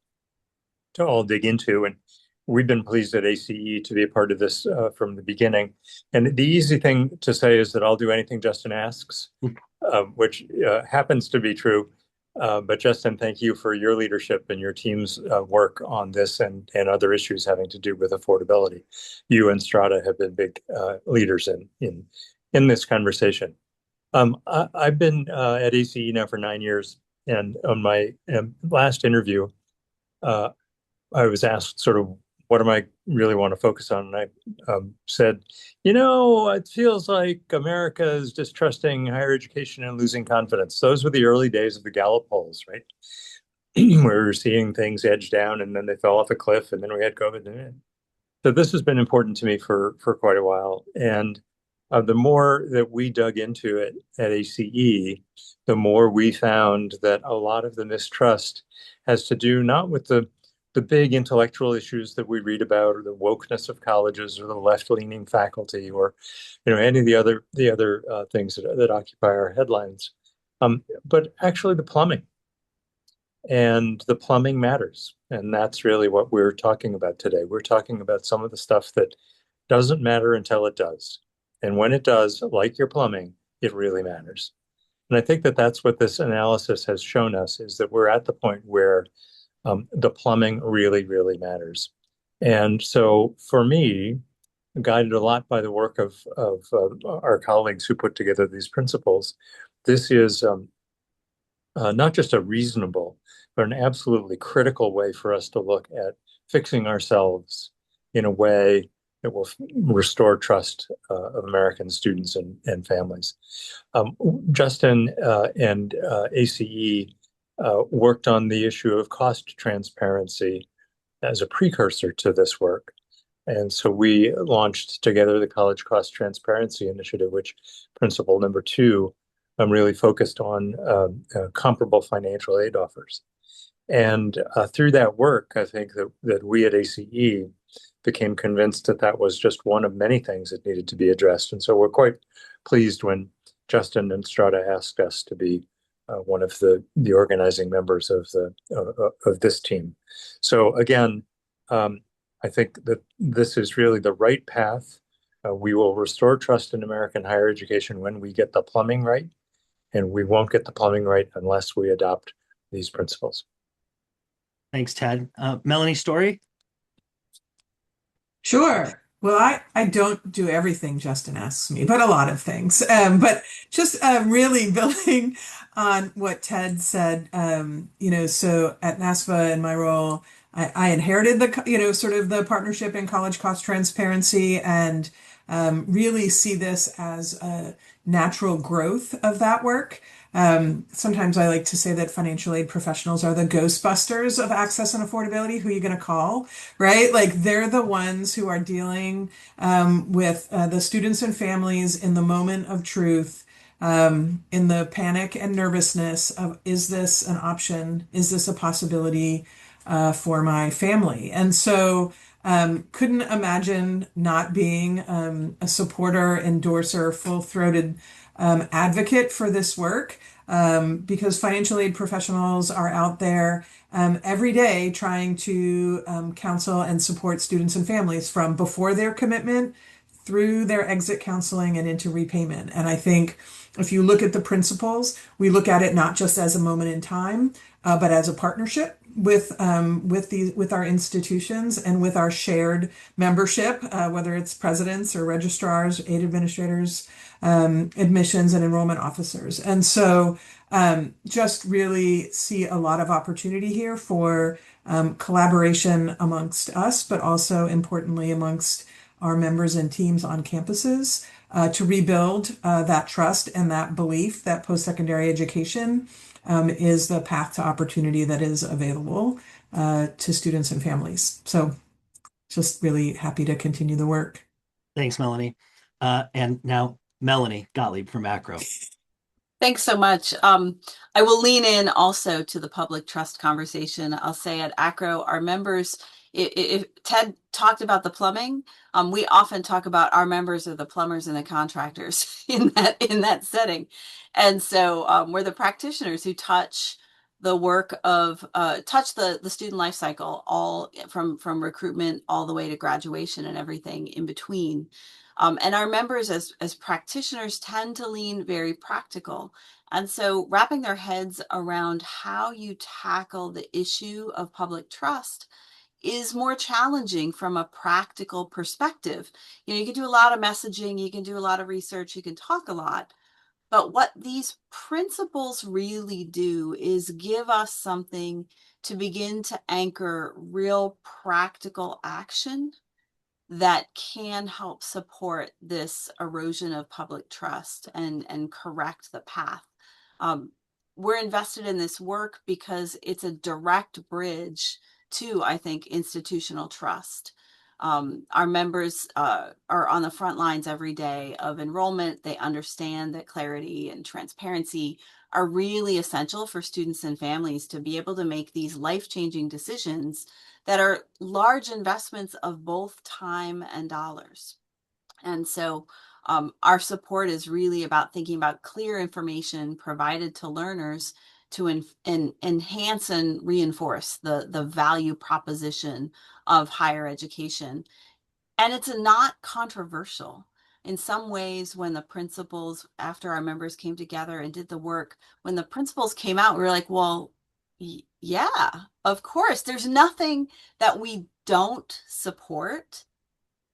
all dig into. And we've been pleased at ACE to be a part of this from the beginning. And the easy thing to say is that I'll do anything Justin asks, which happens to be true. But Justin, thank you for your leadership and your team's work on this and other issues having to do with affordability. You and Strada have been big leaders in this conversation. I've been at ACE now for 9 years, and on my last interview, I was asked sort of what am I really want to focus on, and I said, it feels like America is distrusting higher education and losing confidence. Those were the early days of the Gallup polls, right? We were seeing things edge down, and then they fell off a cliff, and then we had COVID. So this has been important to me for quite a while, and the more that we dug into it at ACE, the more we found that a lot of the mistrust has to do not with the big intellectual issues that we read about, or the wokeness of colleges, or the left-leaning faculty, or any of the other things that occupy our headlines, but actually the plumbing. And the plumbing matters, and that's really what we're talking about today. We're talking about some of the stuff that doesn't matter until it does. And when it does, like your plumbing, it really matters. And I think that that's what this analysis has shown us, is that we're at the point where the plumbing really, really matters. And so for me, guided a lot by the work of our colleagues who put together these principles, this is not just a reasonable, but an absolutely critical way for us to look at fixing ourselves in a way that will restore trust of American students and families. Justin and ACE worked on the issue of cost transparency as a precursor to this work. And so we launched together the College Cost Transparency Initiative, which principle number 2 really focused on comparable financial aid offers. And through that work, I think that we at ACE became convinced that that was just one of many things that needed to be addressed. And so we're quite pleased when Justin and Strada asked us to be one of the organizing members of this team. So again, I think that this is really the right path. We will restore trust in American higher education when we get the plumbing right, and we won't get the plumbing right unless we adopt these principles. Thanks, Ted. Melanie Story? Sure. Well, I don't do everything Justin asks me, but a lot of things. But just really building on what Ted said, so at NASFAA in my role, I inherited the, sort of the partnership in college cost transparency, and really see this as a natural growth of that work. Sometimes I like to say that financial aid professionals are the Ghostbusters of access and affordability. Who are you going to call, right? Like they're the ones who are dealing with the students and families in the moment of truth, in the panic and nervousness of, is this an option? Is this a possibility for my family? And so couldn't imagine not being a supporter, endorser, full-throated advocate for this work, because financial aid professionals are out there every day trying to counsel and support students and families from before their commitment through their exit counseling and into repayment. And I think if you look at the principles, we look at it not just as a moment in time, but as a partnership with our institutions and with our shared membership, whether it's presidents or registrars, aid administrators, admissions and enrollment officers. And so just really see a lot of opportunity here for collaboration amongst us, but also importantly amongst our members and teams on campuses to rebuild that trust and that belief that post-secondary education is the path to opportunity that is available to students and families. So just really happy to continue the work. Thanks, Melanie. And now Melanie Gottlieb from AACRAO. Thanks so much. I will lean in also to the public trust conversation. I'll say at AACRAO, our members, if Ted talked about the plumbing, we often talk about our members are the plumbers and the contractors in that setting. And so we're the practitioners who touch the work of touch the student life cycle, all from recruitment all the way to graduation and everything in between. And our members as practitioners tend to lean very practical. And so wrapping their heads around how you tackle the issue of public trust is more challenging from a practical perspective. You can do a lot of messaging, you can do a lot of research, you can talk a lot. But what these principles really do is give us something to begin to anchor real practical action that can help support this erosion of public trust and correct the path. We're invested in this work because it's a direct bridge to, I think, institutional trust. Our members are on the front lines every day of enrollment. They understand that clarity and transparency are really essential for students and families to be able to make these life-changing decisions that are large investments of both time and dollars. And so our support is really about thinking about clear information provided to learners to enhance and reinforce the value proposition of higher education. And it's not controversial. In some ways, when the principals, after our members came together and did the work, when the principals came out, we were like, well, yeah, of course. There's nothing that we don't support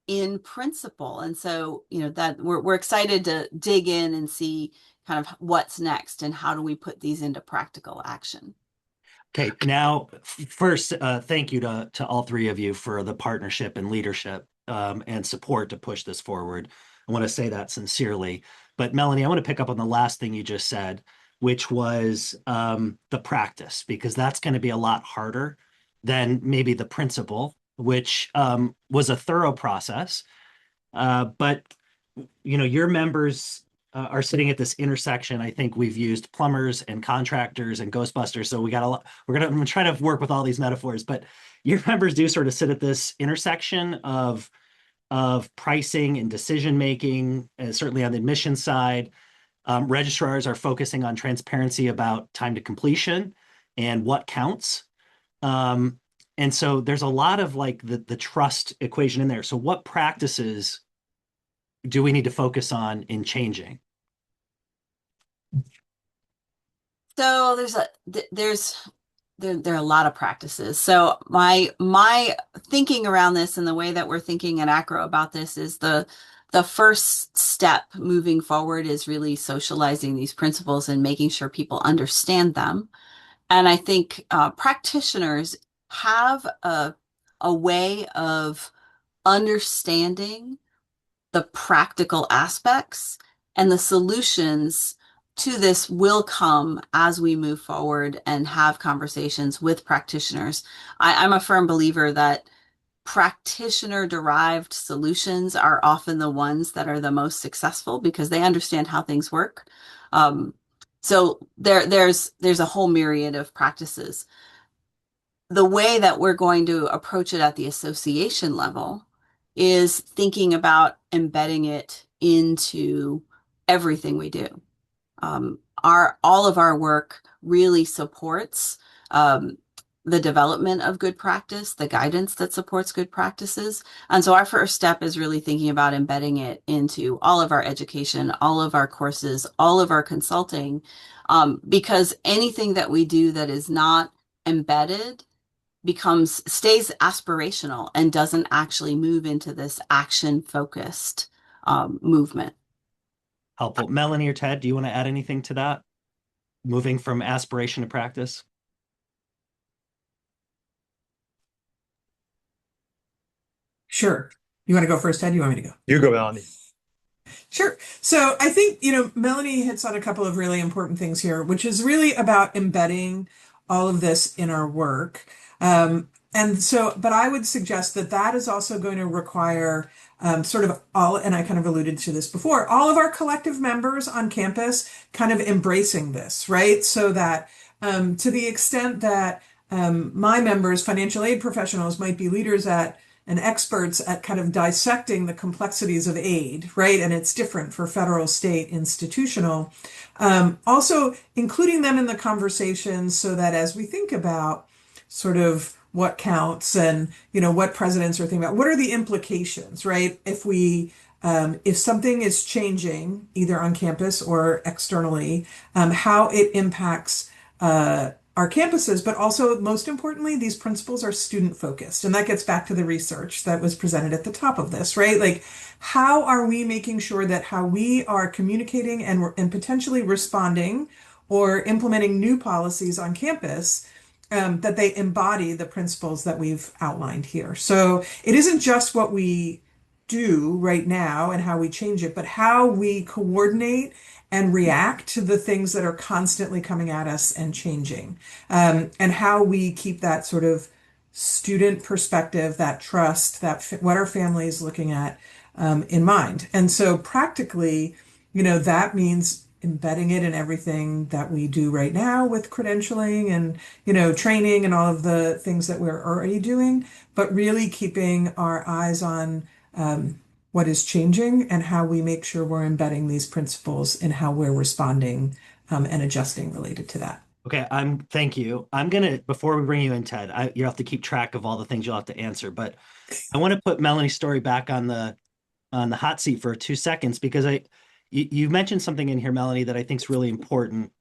in principle. And so, that we're excited to dig in and see kind of what's next and how do we put these into practical action. Okay, now first, thank you to all three of you for the partnership and leadership and support to push this forward. I want to say that sincerely. But Melanie, I want to pick up on the last thing you just said, which was the practice, because that's going to be a lot harder than maybe the principle, which was a thorough process. But your members are sitting at this intersection. I think we've used plumbers and contractors and Ghostbusters. So I'm gonna try to work with all these metaphors, but your members do sort of sit at this intersection of pricing and decision making, and certainly on the admissions side. Registrars are focusing on transparency about time to completion and what counts. And so there's a lot of like the trust equation in there. So what practices do we need to focus on in changing? So there are a lot of practices. So my thinking around this and the way that we're thinking at AACRAO about this is the first step moving forward is really socializing these principles and making sure people understand them. And I think practitioners have a way of understanding the practical aspects, and the solutions to this will come as we move forward and have conversations with practitioners. I'm a firm believer that practitioner-derived solutions are often the ones that are the most successful because they understand how things work. So there's a whole myriad of practices. The way that we're going to approach it at the association level is thinking about embedding it into everything we do. All of our work really supports the development of good practice, the guidance that supports good practices. And so our first step is really thinking about embedding it into all of our education, all of our courses, all of our consulting, because anything that we do that is not embedded stays aspirational and doesn't actually move into this action-focused movement. Helpful. Melanie or Ted, do you want to add anything to that? Moving from aspiration to practice? Sure. You want to go first, Ted? You want me to go? You go, Melanie. Sure. So I think, Melanie hits on a couple of really important things here, which is really about embedding all of this in our work. But I would suggest that that is also going to require sort of all, and I kind of alluded to this before, all of our collective members on campus kind of embracing this, right? So that to the extent that my members, financial aid professionals, might be leaders at and experts at kind of dissecting the complexities of aid, right? And it's different for federal, state, institutional. Also, including them in the conversation so that as we think about sort of what counts and what presidents are thinking about, what are the implications, right? If something is changing either on campus or externally, how it impacts our campuses, but also most importantly, these principles are student focused. And that gets back to the research that was presented at the top of this, right? Like, how are we making sure that how we are communicating and potentially responding or implementing new policies on campus, that they embody the principles that we've outlined here. So it isn't just what we do right now and how we change it, but how we coordinate and react to the things that are constantly coming at us and changing, and how we keep that sort of student perspective, that trust, what our family is looking at in mind. And so practically, that means embedding it in everything that we do right now with credentialing and, training and all of the things that we're already doing, but really keeping our eyes on what is changing and how we make sure we're embedding these principles in how we're responding and adjusting related to that. Okay, thank you. Before we bring you in, Ted, you have to keep track of all the things you'll have to answer, but I want to put Melanie's story back on the hot seat for 2 seconds because you mentioned something in here, Melanie, that I think is really important.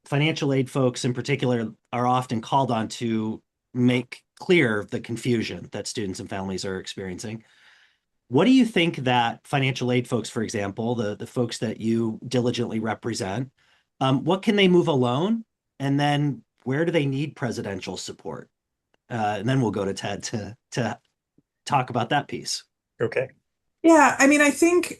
Financial aid folks in particular are often called on to make clear the confusion that students and families are experiencing. What do you think that financial aid folks, for example, the folks that you diligently represent, what can they move alone? And then where do they need presidential support? And then we'll go to Ted to talk about that piece. Okay. Yeah, I mean, I think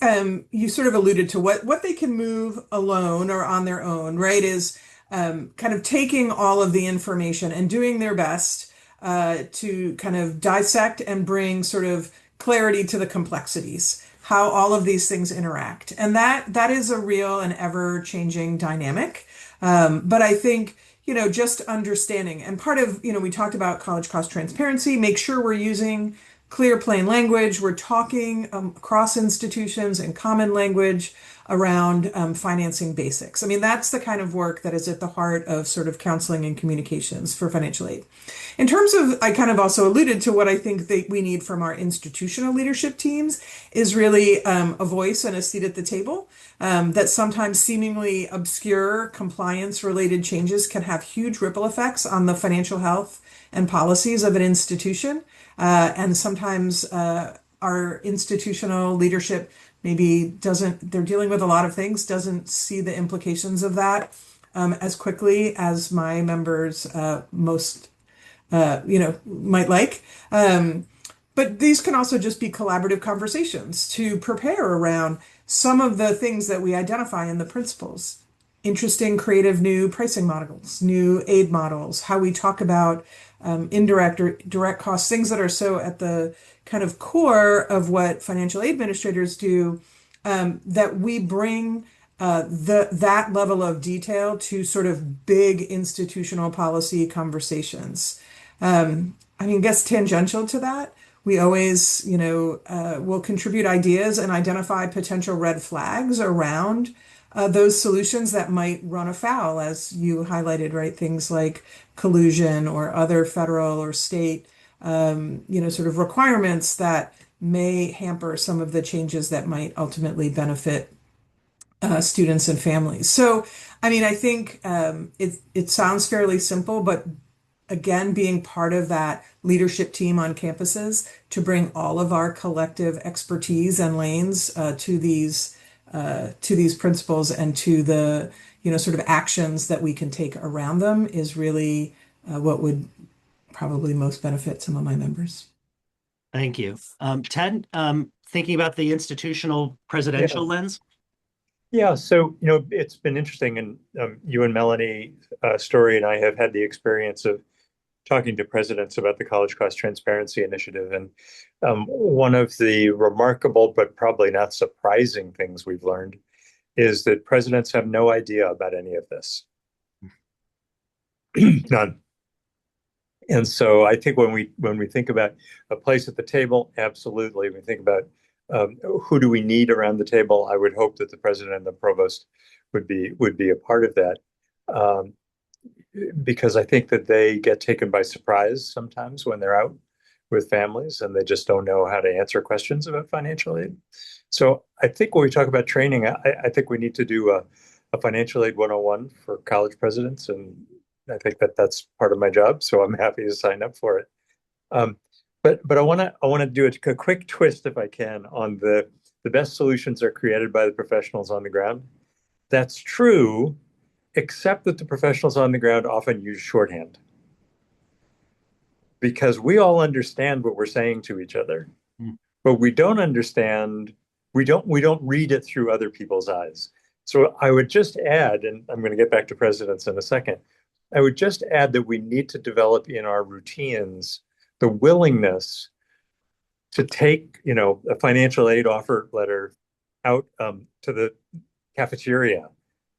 you sort of alluded to what they can move alone or on their own, right? Is kind of taking all of the information and doing their best to kind of dissect and bring sort of clarity to the complexities, how all of these things interact. And that is a real and ever-changing dynamic. But I think, just understanding, and part of, we talked about college cost transparency, make sure we're using clear, plain language. We're talking across institutions in common language around financing basics. I mean, that's the kind of work that is at the heart of sort of counseling and communications for financial aid. In terms of, I kind of also alluded to what I think that we need from our institutional leadership teams is really a voice and a seat at the table. That sometimes seemingly obscure compliance related changes can have huge ripple effects on the financial health and policies of an institution. And sometimes our institutional leadership they're dealing with a lot of things, doesn't see the implications of that as quickly as my members most, might like. But these can also just be collaborative conversations to prepare around some of the things that we identify in the principles. Interesting, creative new pricing models, new aid models, how we talk about indirect or direct costs, things that are so at the kind of core of what financial aid administrators do, that we bring that level of detail to sort of big institutional policy conversations. I guess tangential to that, we always, will contribute ideas and identify potential red flags around those solutions that might run afoul, as you highlighted, right? Things like collusion or other federal or state, sort of requirements that may hamper some of the changes that might ultimately benefit students and families. So, I think it sounds fairly simple, but again, being part of that leadership team on campuses to bring all of our collective expertise and lanes to these principles and to the sort of actions that we can take around them is really what would probably most benefit some of my members. Thank you. Ted, thinking about the institutional presidential lens? Yeah, so it's been interesting, and you and Melanie Story and I have had the experience of talking to presidents about the College Cost Transparency Initiative, and one of the remarkable but probably not surprising things we've learned is that presidents have no idea about any of this. None. And so I think when we think about a place at the table, absolutely. When we think about who do we need around the table, I would hope that the president and the provost would be a part of that, because I think that they get taken by surprise sometimes when they're out with families and they just don't know how to answer questions about financial aid. So I think when we talk about training, I think we need to do a financial aid 101 for college presidents, and I think that that's part of my job, so I'm happy to sign up for it. But I want to do a quick twist, if I can, on the best solutions are created by the professionals on the ground. That's true, except that the professionals on the ground often use shorthand, because we all understand what we're saying to each other, but we don't understand. We don't read it through other people's eyes. So I would just add, and I'm going to get back to presidents in a second. I would just add that we need to develop in our routines the willingness to take, a financial aid offer letter out to the cafeteria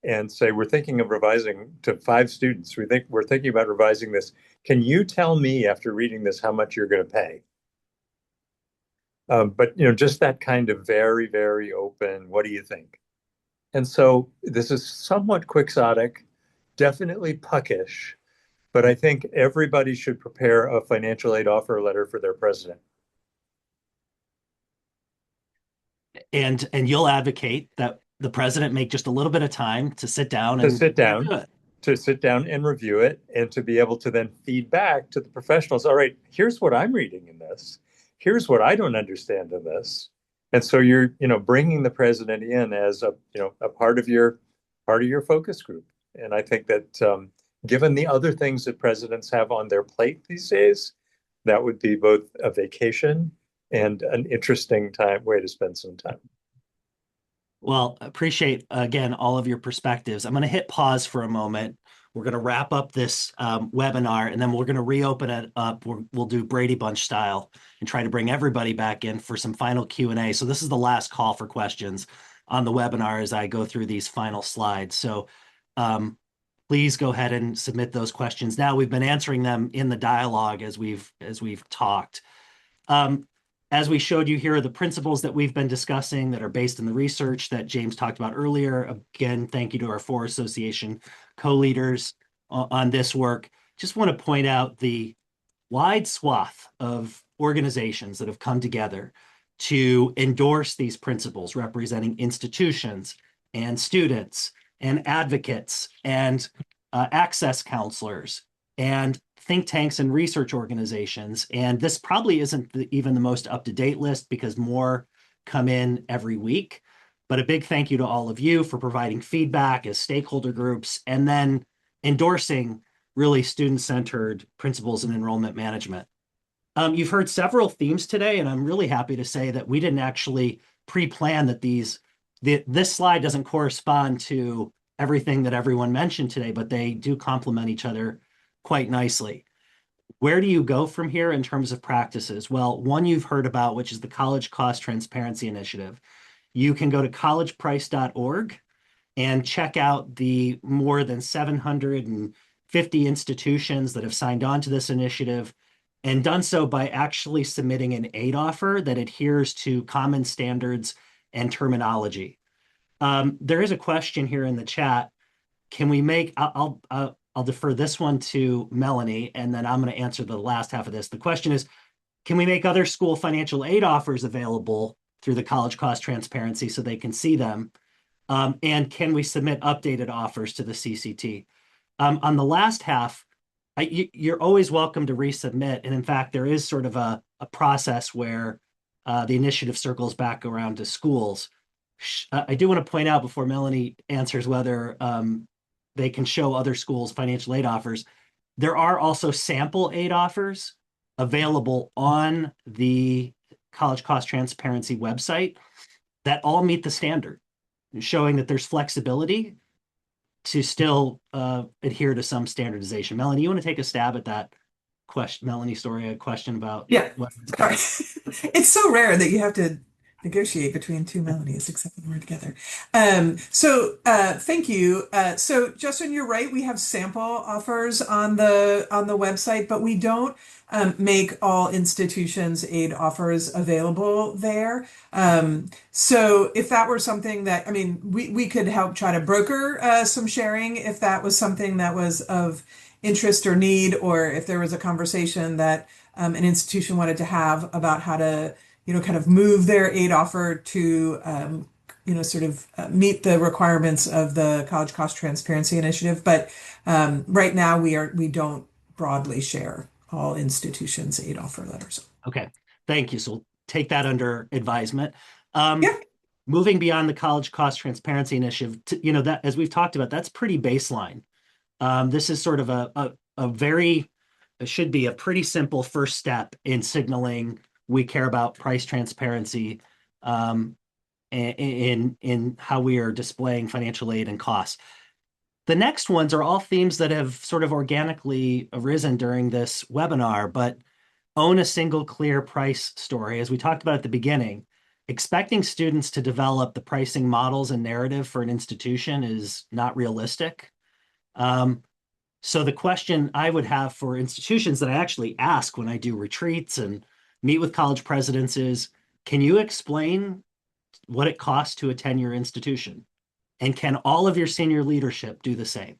and say, we're thinking of revising to 5 students. We're thinking about revising this. Can you tell me after reading this how much you're going to pay? But just that kind of very, very open, what do you think? And so this is somewhat quixotic, definitely puckish, but I think everybody should prepare a financial aid offer letter for their president. And you'll advocate that the president make just a little bit of time to sit down and review it, and to be able to then feed back to the professionals. All right, here's what I'm reading in this. Here's what I don't understand in this. And so you're, bringing the president in as a part of your focus group. And I think that given the other things that presidents have on their plate these days, that would be both a vacation and an interesting way to spend some time. Well, appreciate, again, all of your perspectives. I'm going to hit pause for a moment. We're going to wrap up this webinar, and then we're going to reopen it up. We'll do Brady Bunch style and try to bring everybody back in for some final Q&A. So this is the last call for questions on the webinar as I go through these final slides. So please go ahead and submit those questions now. We've been answering them in the dialogue as we've talked. As we showed you, here are the principles that we've been discussing that are based in the research that James talked about earlier. Again, thank you to our 4 association co-leaders on this work. Just want to point out the wide swath of organizations that have come together to endorse these principles, representing institutions and students and advocates and access counselors and think tanks and research organizations. And this probably isn't even the most up-to-date list, because more come in every week. But a big thank you to all of you for providing feedback as stakeholder groups, and then endorsing really student-centered principles in enrollment management. You've heard several themes today, and I'm really happy to say that we didn't actually pre-plan that this slide doesn't correspond to everything that everyone mentioned today, but they do complement each other quite nicely. Where do you go from here in terms of practices? Well, one you've heard about, which is the College Cost Transparency Initiative. You can go to collegeprice.org and check out the more than 750 institutions that have signed on to this initiative, and done so by actually submitting an aid offer that adheres to common standards and terminology. There is a question here in the chat. Can we make, I'll defer this one to Melanie, and then I'm going to answer the last half of this. The question is, can we make other school financial aid offers available through the College Cost Transparency so they can see them? And can we submit updated offers to the CCT? On the last half, you're always welcome to resubmit. And in fact, there is sort of a process where the initiative circles back around to schools. I do want to point out before Melanie answers whether they can show other schools financial aid offers. There are also sample aid offers available on the College Cost Transparency website that all meet the standard, showing that there's flexibility to still adhere to some standardization. Melanie, you want to take a stab at that question? Melanie Story, a question about Sorry. It's so rare that you have to negotiate between two Melanies, except when we're together. Thank you. So Justin, you're right. We have sample offers on the website, but we don't make all institutions aid offers available there. So if that were something that, I mean, we could help try to broker some sharing if that was something that was of interest or need, or if there was a conversation that an institution wanted to have about how to, kind of move their aid offer to, sort of meet the requirements of the College Cost Transparency Initiative. But right now we don't broadly share all institutions' aid offer letters. Okay, thank you. So we'll take that under advisement. Yeah. Moving beyond the College Cost Transparency Initiative, that, as we've talked about, that's pretty baseline. This is sort of it should be a pretty simple first step in signaling we care about price transparency in how we are displaying financial aid and costs. The next ones are all themes that have sort of organically arisen during this webinar, but own a single clear price story. As we talked about at the beginning, expecting students to develop the pricing models and narrative for an institution is not realistic. So the question I would have for institutions that I actually ask when I do retreats and meet with college presidents is, can you explain what it costs to attend your institution? And can all of your senior leadership do the same?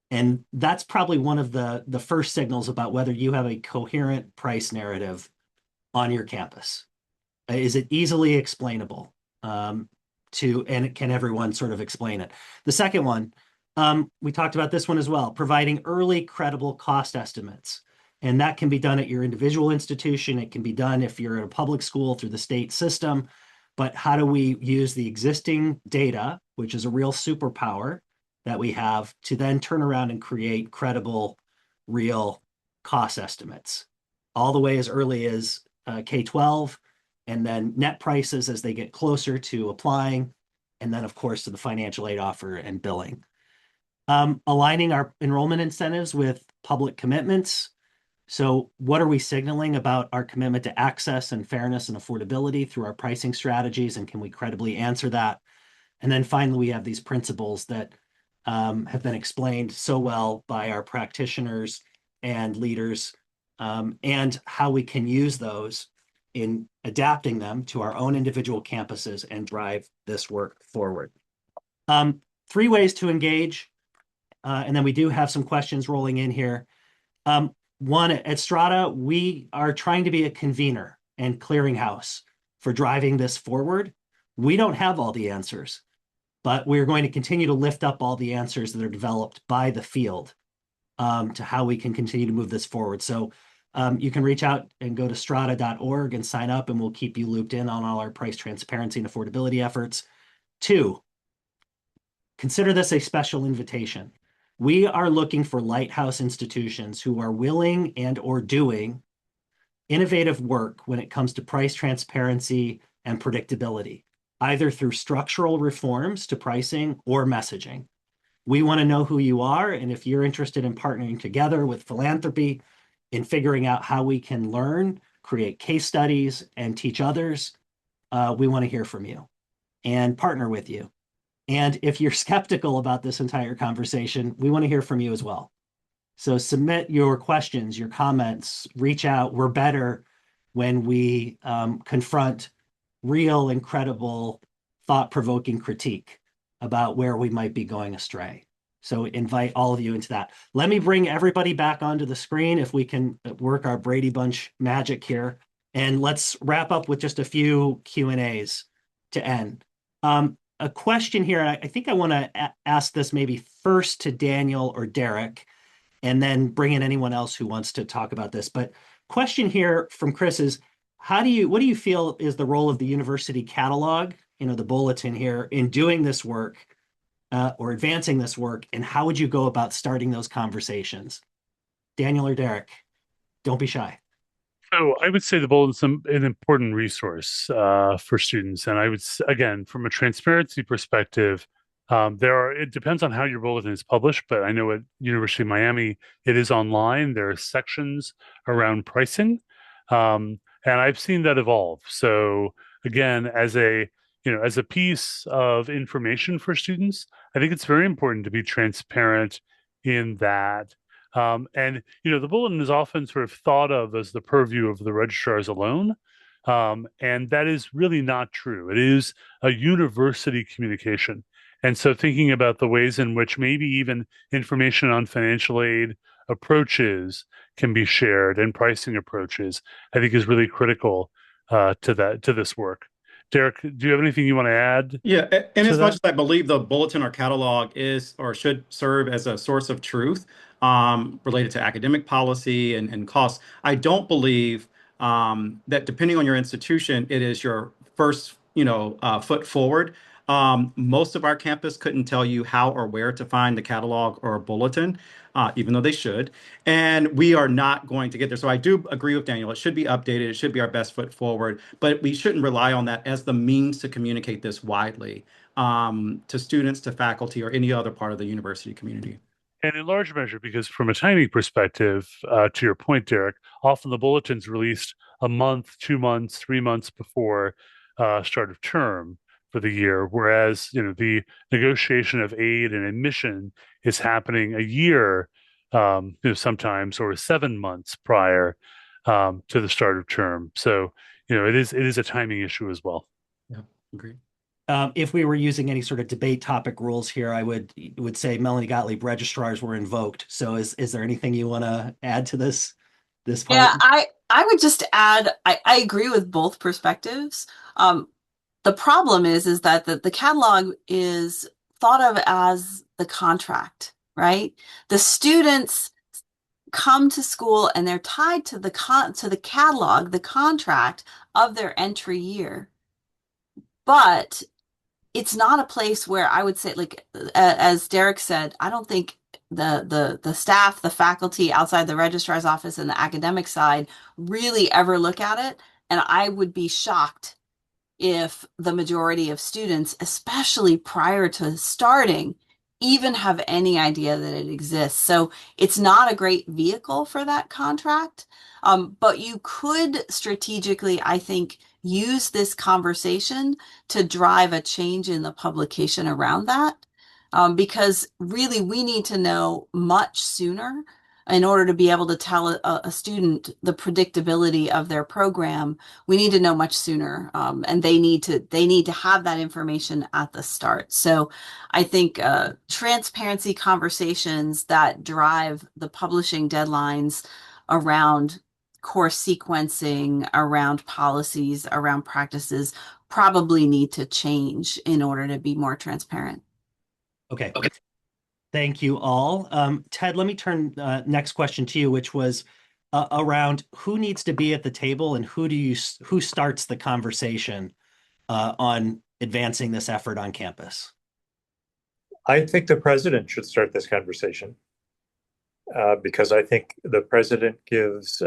And that's probably one of the first signals about whether you have a coherent price narrative on your campus. Is it easily explainable and can everyone sort of explain it? The second one, we talked about this one as well, providing early credible cost estimates. And that can be done at your individual institution. It can be done if you're at a public school through the state system. But how do we use the existing data, which is a real superpower that we have, to then turn around and create credible, real cost estimates, all the way as early as K-12, and then net prices as they get closer to applying, and then, of course, to the financial aid offer and billing. Aligning our enrollment incentives with public commitments. So what are we signaling about our commitment to access and fairness and affordability through our pricing strategies, and can we credibly answer that? And then finally, we have these principles that have been explained so well by our practitioners and leaders, and how we can use those in adapting them to our own individual campuses and drive this work forward. 3 ways to engage, and then we do have some questions rolling in here. One, at Strada, we are trying to be a convener and clearinghouse for driving this forward. We don't have all the answers, but we're going to continue to lift up all the answers that are developed by the field to how we can continue to move this forward. So you can reach out and go to strada.org and sign up, and we'll keep you looped in on all our price transparency and affordability efforts. 2, consider this a special invitation. We are looking for lighthouse institutions who are willing and or doing innovative work when it comes to price transparency and predictability, either through structural reforms to pricing or messaging. We want to know who you are, and if you're interested in partnering together with philanthropy in figuring out how we can learn, create case studies, and teach others, we want to hear from you and partner with you. And if you're skeptical about this entire conversation, we want to hear from you as well. So submit your questions, your comments, reach out. We're better when we confront real, incredible, thought-provoking critique about where we might be going astray. So invite all of you into that. Let me bring everybody back onto the screen if we can work our Brady Bunch magic here. And let's wrap up with just a few Q&As to end. A question here, I think I want to ask this maybe first to Daniel or Derek, and then bring in anyone else who wants to talk about this. But question here from Chris is, what do you feel is the role of the university catalog, the bulletin here, in doing this work or advancing this work, and how would you go about starting those conversations? Daniel or Derek, don't be shy. So I would say the bulletin's an important resource for students, and I would again, from a transparency perspective, it depends on how your bulletin is published, but I know at University of Miami it is online. There are sections around pricing, and I've seen that evolve. So again, as a piece of information for students, I think it's very important to be transparent in that. And the bulletin is often sort of thought of as the purview of the registrars alone. And that is really not true. It is a university communication. And so thinking about the ways in which maybe even information on financial aid approaches can be shared and pricing approaches, I think is really critical to this work. Derek, do you have anything you want to add Yeah, and to as much that? as I believe the bulletin or catalog is or should serve as a source of truth related to academic policy and costs, I don't believe that depending on your institution, it is your first, foot forward. Most of our campus couldn't tell you how or where to find the catalog or bulletin, even though they should. And we are not going to get there. So I do agree with Daniel. It should be updated. It should be our best foot forward, but we shouldn't rely on that as the means to communicate this widely to students, to faculty, or any other part of the university community. And in large measure, because from a timing perspective, to your point, Derek, often the bulletin's released a month, 2 months, 3 months before start of term for the year, whereas the negotiation of aid and admission is happening a year, sometimes, or 7 months prior to the start of term. So it is a timing issue as well. Yeah, agree. If we were using any sort of debate topic rules here, I would say Melanie Gottlieb registrars were invoked. So is there anything you want to add to this part? Yeah, I would just add, I agree with both perspectives. The problem is that the catalog is thought of as the contract, right? The students come to school and they're tied to the catalog, the contract of their entry year. But it's not a place where I would say, like, as Derek said, I don't think the staff, the faculty outside the registrar's office and the academic side really ever look at it. And I would be shocked if the majority of students, especially prior to starting, even have any idea that it exists. So it's not a great vehicle for that contract. But you could strategically, I think, use this conversation to drive a change in the publication around that. Because really we need to know much sooner in order to be able to tell a student the predictability of their program. We need to know much sooner, and they need to have that information at the start. So I think transparency conversations that drive the publishing deadlines around course sequencing, around policies, around practices probably need to change in order to be more transparent. Okay. Thank you all. Ted, let me turn next question to you, which was around who needs to be at the table and who starts the conversation on advancing this effort on campus? I think the president should start this conversation because I think the president gives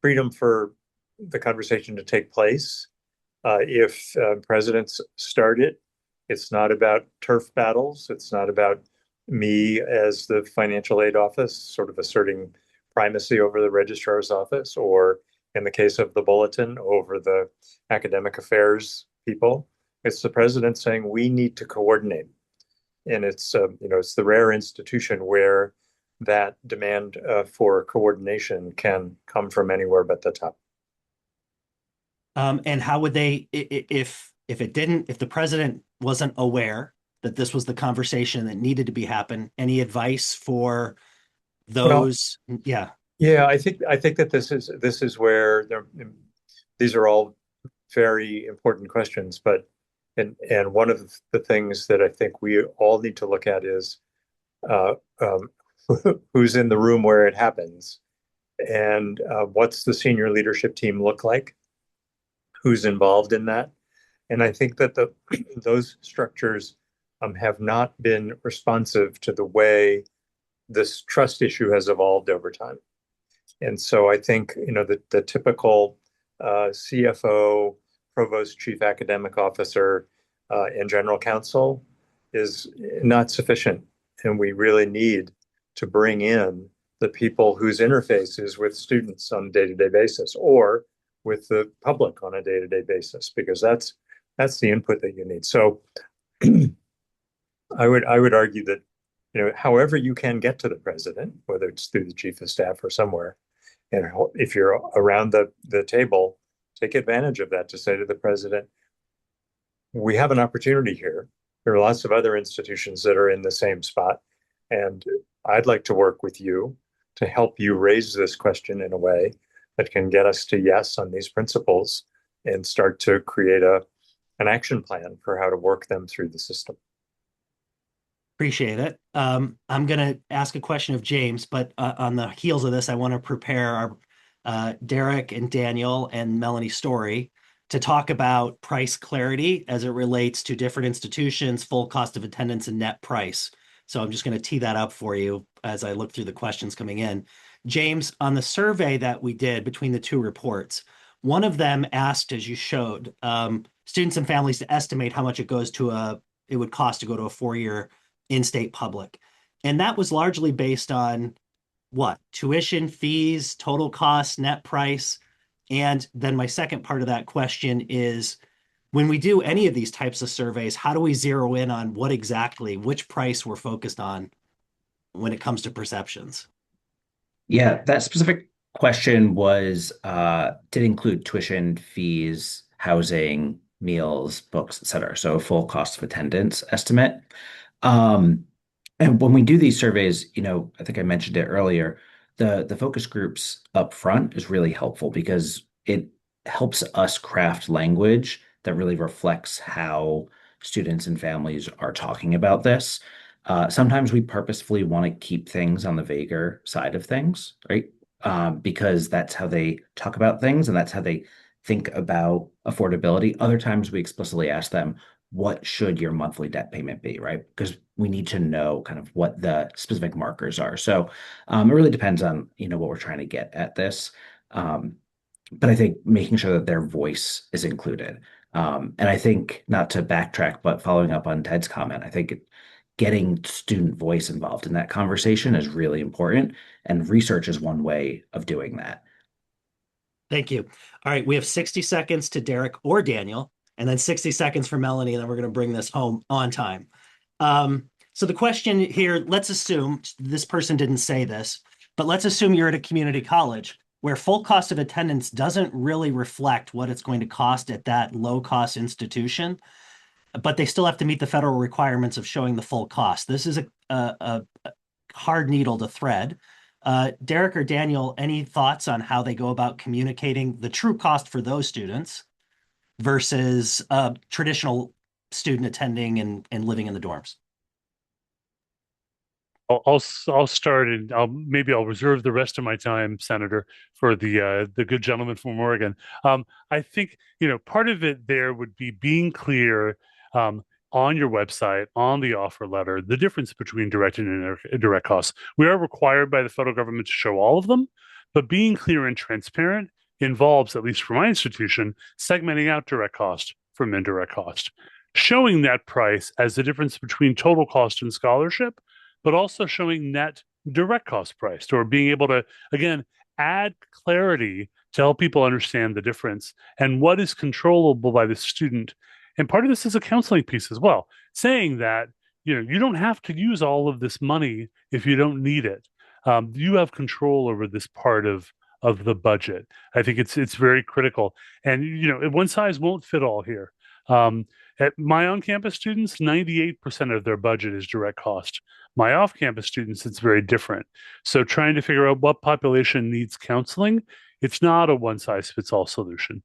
freedom for the conversation to take place. If presidents start it, it's not about turf battles. It's not about me as the financial aid office sort of asserting primacy over the registrar's office, or in the case of the bulletin, over the academic affairs people. It's the president saying we need to coordinate. And it's the rare institution where that demand for coordination can come from anywhere but the top. And how would they, if the president wasn't aware that this was the conversation that needed to be happen, any advice for those? Well, yeah, I think that this is where these are all very important questions, but and one of the things that I think we all need to look at is who's in the room where it happens, and what's the senior leadership team look like, who's involved in that. And I think that those structures have not been responsive to the way this trust issue has evolved over time. And so I think, the typical CFO, provost, chief academic officer, and general counsel is not sufficient. And we really need to bring in the people whose interface is with students on a day-to-day basis or with the public on a day-to-day basis, because that's the input that you need. So I would argue that, however you can get to the president, whether it's through the chief of staff or somewhere, and if you're around the table, take advantage of that to say to the president, we have an opportunity here. There are lots of other institutions that are in the same spot, and I'd like to work with you to help you raise this question in a way that can get us to yes on these principles and start to create an action plan for how to work them through the system. Appreciate it. I'm going to ask a question of James, but on the heels of this, I want to prepare our Derek and Daniel and Melanie Story to talk about price clarity as it relates to different institutions, full cost of attendance, and net price. So I'm just going to tee that up for you as I look through the questions coming in. James, on the survey that we did between the two reports, one of them asked, as you showed, students and families to estimate how much it would cost to go to a 4-year in-state public. And that was largely based on what? Tuition, fees, total cost, net price. And then my second part of that question is, when we do any of these types of surveys, how do we zero in on which price we're focused on when it comes to perceptions? Yeah, that specific question did include tuition, fees, housing, meals, books, et cetera. So a full cost of attendance estimate. And when we do these surveys, I think I mentioned it earlier, the focus groups up front is really helpful because it helps us craft language that really reflects how students and families are talking about this. Sometimes we purposefully want to keep things on the vaguer side of things, right? Because that's how they talk about things and that's how they think about affordability. Other times we explicitly ask them, what should your monthly debt payment be, right? Because we need to know kind of what the specific markers are. So it really depends on, what we're trying to get at this. But I think making sure that their voice is included. And I think, not to backtrack, but following up on Ted's comment, I think getting student voice involved in that conversation is really important. And research is one way of doing that. Thank you. All right, we have 60 seconds to Derek or Daniel, and then 60 seconds for Melanie, and then we're going to bring this home on time. So the question here, let's assume this person didn't say this, but let's assume you're at a community college where full cost of attendance doesn't really reflect what it's going to cost at that low-cost institution, but they still have to meet the federal requirements of showing the full cost. This is a hard needle to thread. Derek or Daniel, any thoughts on how they go about communicating the true cost for those students versus a traditional student attending and living in the dorms? I'll start, and I'll reserve the rest of my time, Senator, for the good gentleman from Oregon. I think part of it there would be being clear on your website, on the offer letter, the difference between direct and indirect costs. We are required by the federal government to show all of them, but being clear and transparent involves, at least for my institution, segmenting out direct cost from indirect cost, showing that price as the difference between total cost and scholarship, but also showing net direct cost priced, or being able to, again, add clarity to help people understand the difference and what is controllable by the student. And part of this is a counseling piece as well, saying that you don't have to use all of this money if you don't need it. You have control over this part of the budget. I think it's very critical. And one size won't fit all here. At my on-campus students, 98% of their budget is direct cost. My off-campus students, it's very different. So trying to figure out what population needs counseling, it's not a one-size-fits-all solution.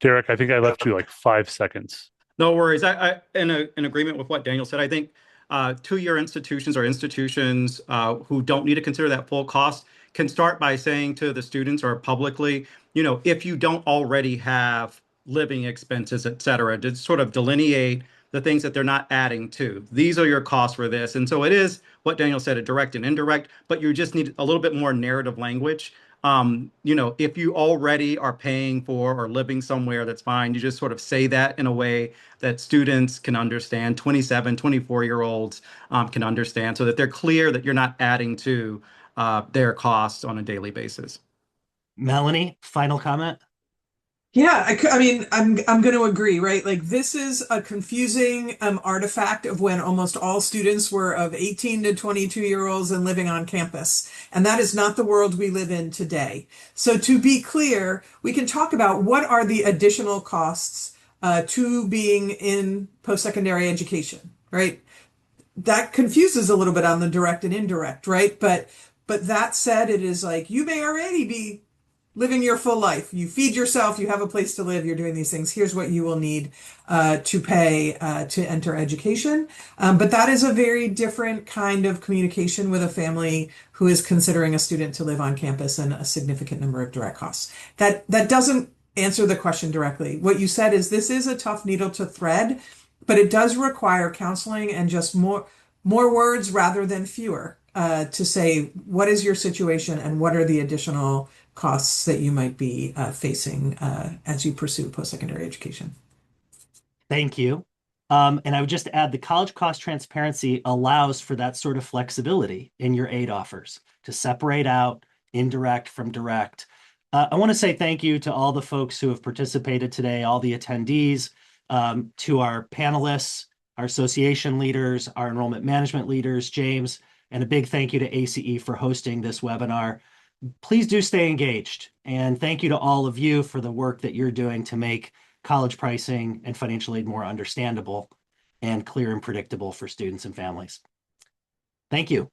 Derek, I think I left you like 5 seconds. No worries. I in agreement with what Daniel said. I think 2-year institutions or institutions who don't need to consider that full cost can start by saying to the students or publicly, if you don't already have living expenses, et cetera, to sort of delineate the things that they're not adding to. These are your costs for this. And so it is what Daniel said, a direct and indirect, but you just need a little bit more narrative language If you already are paying for or living somewhere, that's fine. You just sort of say that in a way that students can understand, 27, 24-year-olds can understand, so that they're clear that you're not adding to their costs on a daily basis. Melanie, final comment? Yeah, I mean, I'm going to agree, right? Like this is a confusing artifact of when almost all students were of 18 to 22-year-olds and living on campus, and that is not the world we live in today. So to be clear, we can talk about what are the additional costs to being in post-secondary education, right? That confuses a little bit on the direct and indirect, right? But that said, it is like you may already be living your full life. You feed yourself, you have a place to live, you're doing these things. Here's what you will need to pay to enter education. But that is a very different kind of communication with a family who is considering a student to live on campus and a significant number of direct costs. That doesn't answer the question directly. What you said is this is a tough needle to thread, but it does require counseling and just more words rather than fewer to say, what is your situation and what are the additional costs that you might be facing as you pursue post-secondary education. Thank you. And I would just add the college cost transparency allows for that sort of flexibility in your aid offers to separate out indirect from direct. I want to say thank you to all the folks who have participated today, all the attendees, to our panelists, our association leaders, our enrollment management leaders, James, and a big thank you to ACE for hosting this webinar. Please do stay engaged. And thank you to all of you for the work that you're doing to make college pricing and financial aid more understandable and clear and predictable for students and families. Thank you.